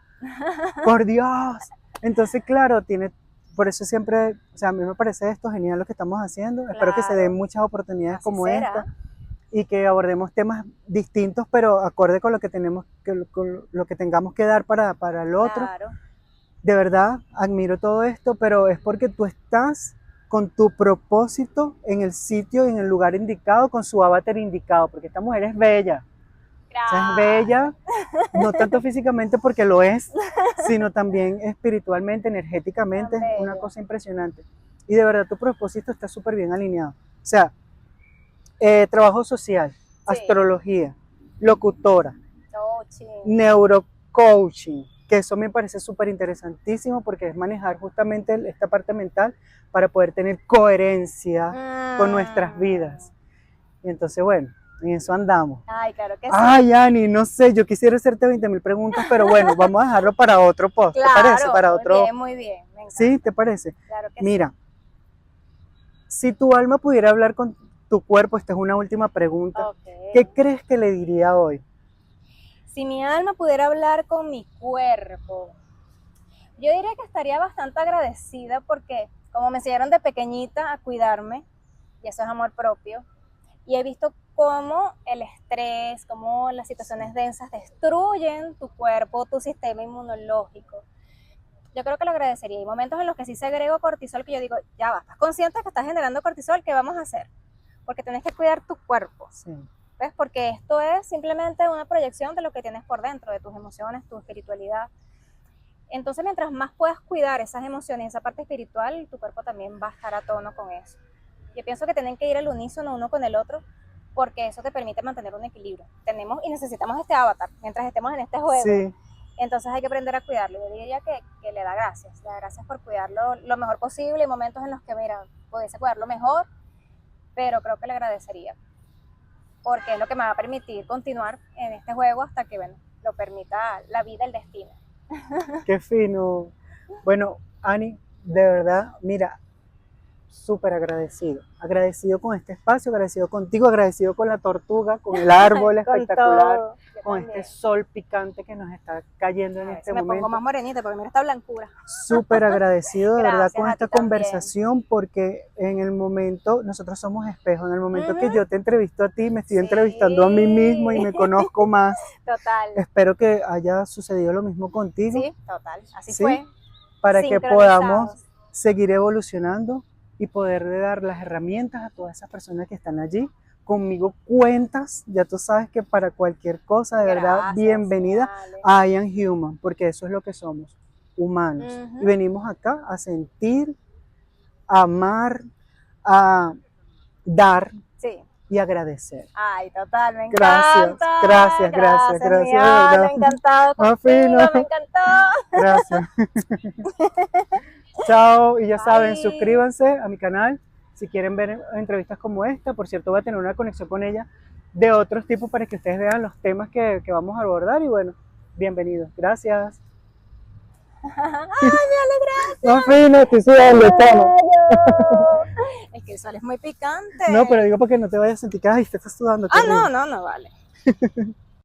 por Dios. Entonces, claro, por eso siempre, o sea, a mí me parece esto genial lo que estamos haciendo. Espero que se den Claro, muchas oportunidades así como esta será. y que abordemos temas distintos, pero acorde con lo que con lo que tengamos que dar para el otro. Claro, De verdad, admiro todo esto, pero es porque tú estás con tu propósito en el sitio, en el lugar indicado, con su avatar indicado, porque esta mujer es bella. O sea, es gracias. bella, no tanto físicamente porque lo es, sino también espiritualmente, energéticamente, Tan es una bella. cosa impresionante. Y de verdad tu propósito está súper bien alineado. O sea, trabajo social, Sí, astrología, locutora, coaching. neurocoaching, que eso me parece súper interesantísimo porque es manejar justamente esta parte mental para poder tener coherencia con nuestras vidas. Y entonces, bueno, en eso andamos. Ay, claro que sí. Ay, Ani, no sé, yo quisiera hacerte 20.000 preguntas, pero bueno, vamos a dejarlo para otro post, ¿te parece? Claro, Para otro, muy bien, me ¿sí? encanta. ¿Te parece? Claro que sí. Mira, si tu alma pudiera hablar con tu cuerpo, esta es una última pregunta, Ok. ¿qué crees que le diría hoy? Si mi alma pudiera hablar con mi cuerpo, yo diría que estaría bastante agradecida porque como me enseñaron de pequeñita a cuidarme, y eso es amor propio, y he visto cómo el estrés, cómo las situaciones densas destruyen tu cuerpo, tu sistema inmunológico. Yo creo que lo agradecería. Hay momentos en los que sí segrego cortisol que yo digo, ya va, estás consciente que estás generando cortisol, ¿qué vamos a hacer? Porque tienes que cuidar tu cuerpo. Sí. ¿ves? Porque esto es simplemente una proyección de lo que tienes por dentro, de tus emociones, tu espiritualidad. Entonces, mientras más puedas cuidar esas emociones, esa parte espiritual, tu cuerpo también va a estar a tono con eso. Yo pienso que tienen que ir al unísono uno con el otro, porque eso te permite mantener un equilibrio. Tenemos y necesitamos este avatar mientras estemos en este juego. Sí, Entonces hay que aprender a cuidarlo. Yo diría que le da gracias por cuidarlo lo mejor posible. Hay momentos en los que, mira, pudiese cuidarlo mejor, pero creo que le agradecería, porque es lo que me va a permitir continuar en este juego hasta que, bueno, lo permita la vida, el destino. qué fino. Bueno, Ani, de verdad, mira, súper agradecido. Agradecido con este espacio, agradecido contigo, agradecido con la tortuga, con el árbol Con espectacular, todo. Yo con también. este sol picante que nos está cayendo en A ver este si me pongo momento. más morenita, porque mira esta blancura. Súper agradecido de verdad Gracias con a esta ti también. conversación porque en el momento, nosotros somos espejos, en el momento que Ujú. yo te entrevisto a ti, me estoy Sí. entrevistando a mí mismo y me conozco más. Total. Espero que haya sucedido lo mismo contigo, Sí, total. Así ¿sí? fue. Para que podamos Sincronizados. seguir evolucionando y poderle dar las herramientas a todas esas personas que están allí. Conmigo cuentas, ya tú sabes que para cualquier cosa, de verdad, Gracias, bienvenida vale. a I Am Human, porque eso es lo que somos, humanos. Ujú. Y venimos acá a sentir, a amar, a dar Sí. y agradecer. Ay, total, me Gracias, encanta. gracias, Gracias, de mi Ale, verdad. encantado Más contigo, fino. me encantó. Gracias. Chao, y ya saben, Bye. suscríbanse a mi canal si quieren ver entrevistas como esta. Por cierto, voy a tener una conexión con ella de otros tipos para que ustedes vean los temas que vamos a abordar. Y bueno, bienvenidos. Gracias. Ay, me alegra. Más fino, estoy sudando, chamo. Es que el sol es muy picante. No, pero digo porque no te vayas a sentir que ay, te estás sudando. Ah, terrible. no, vale.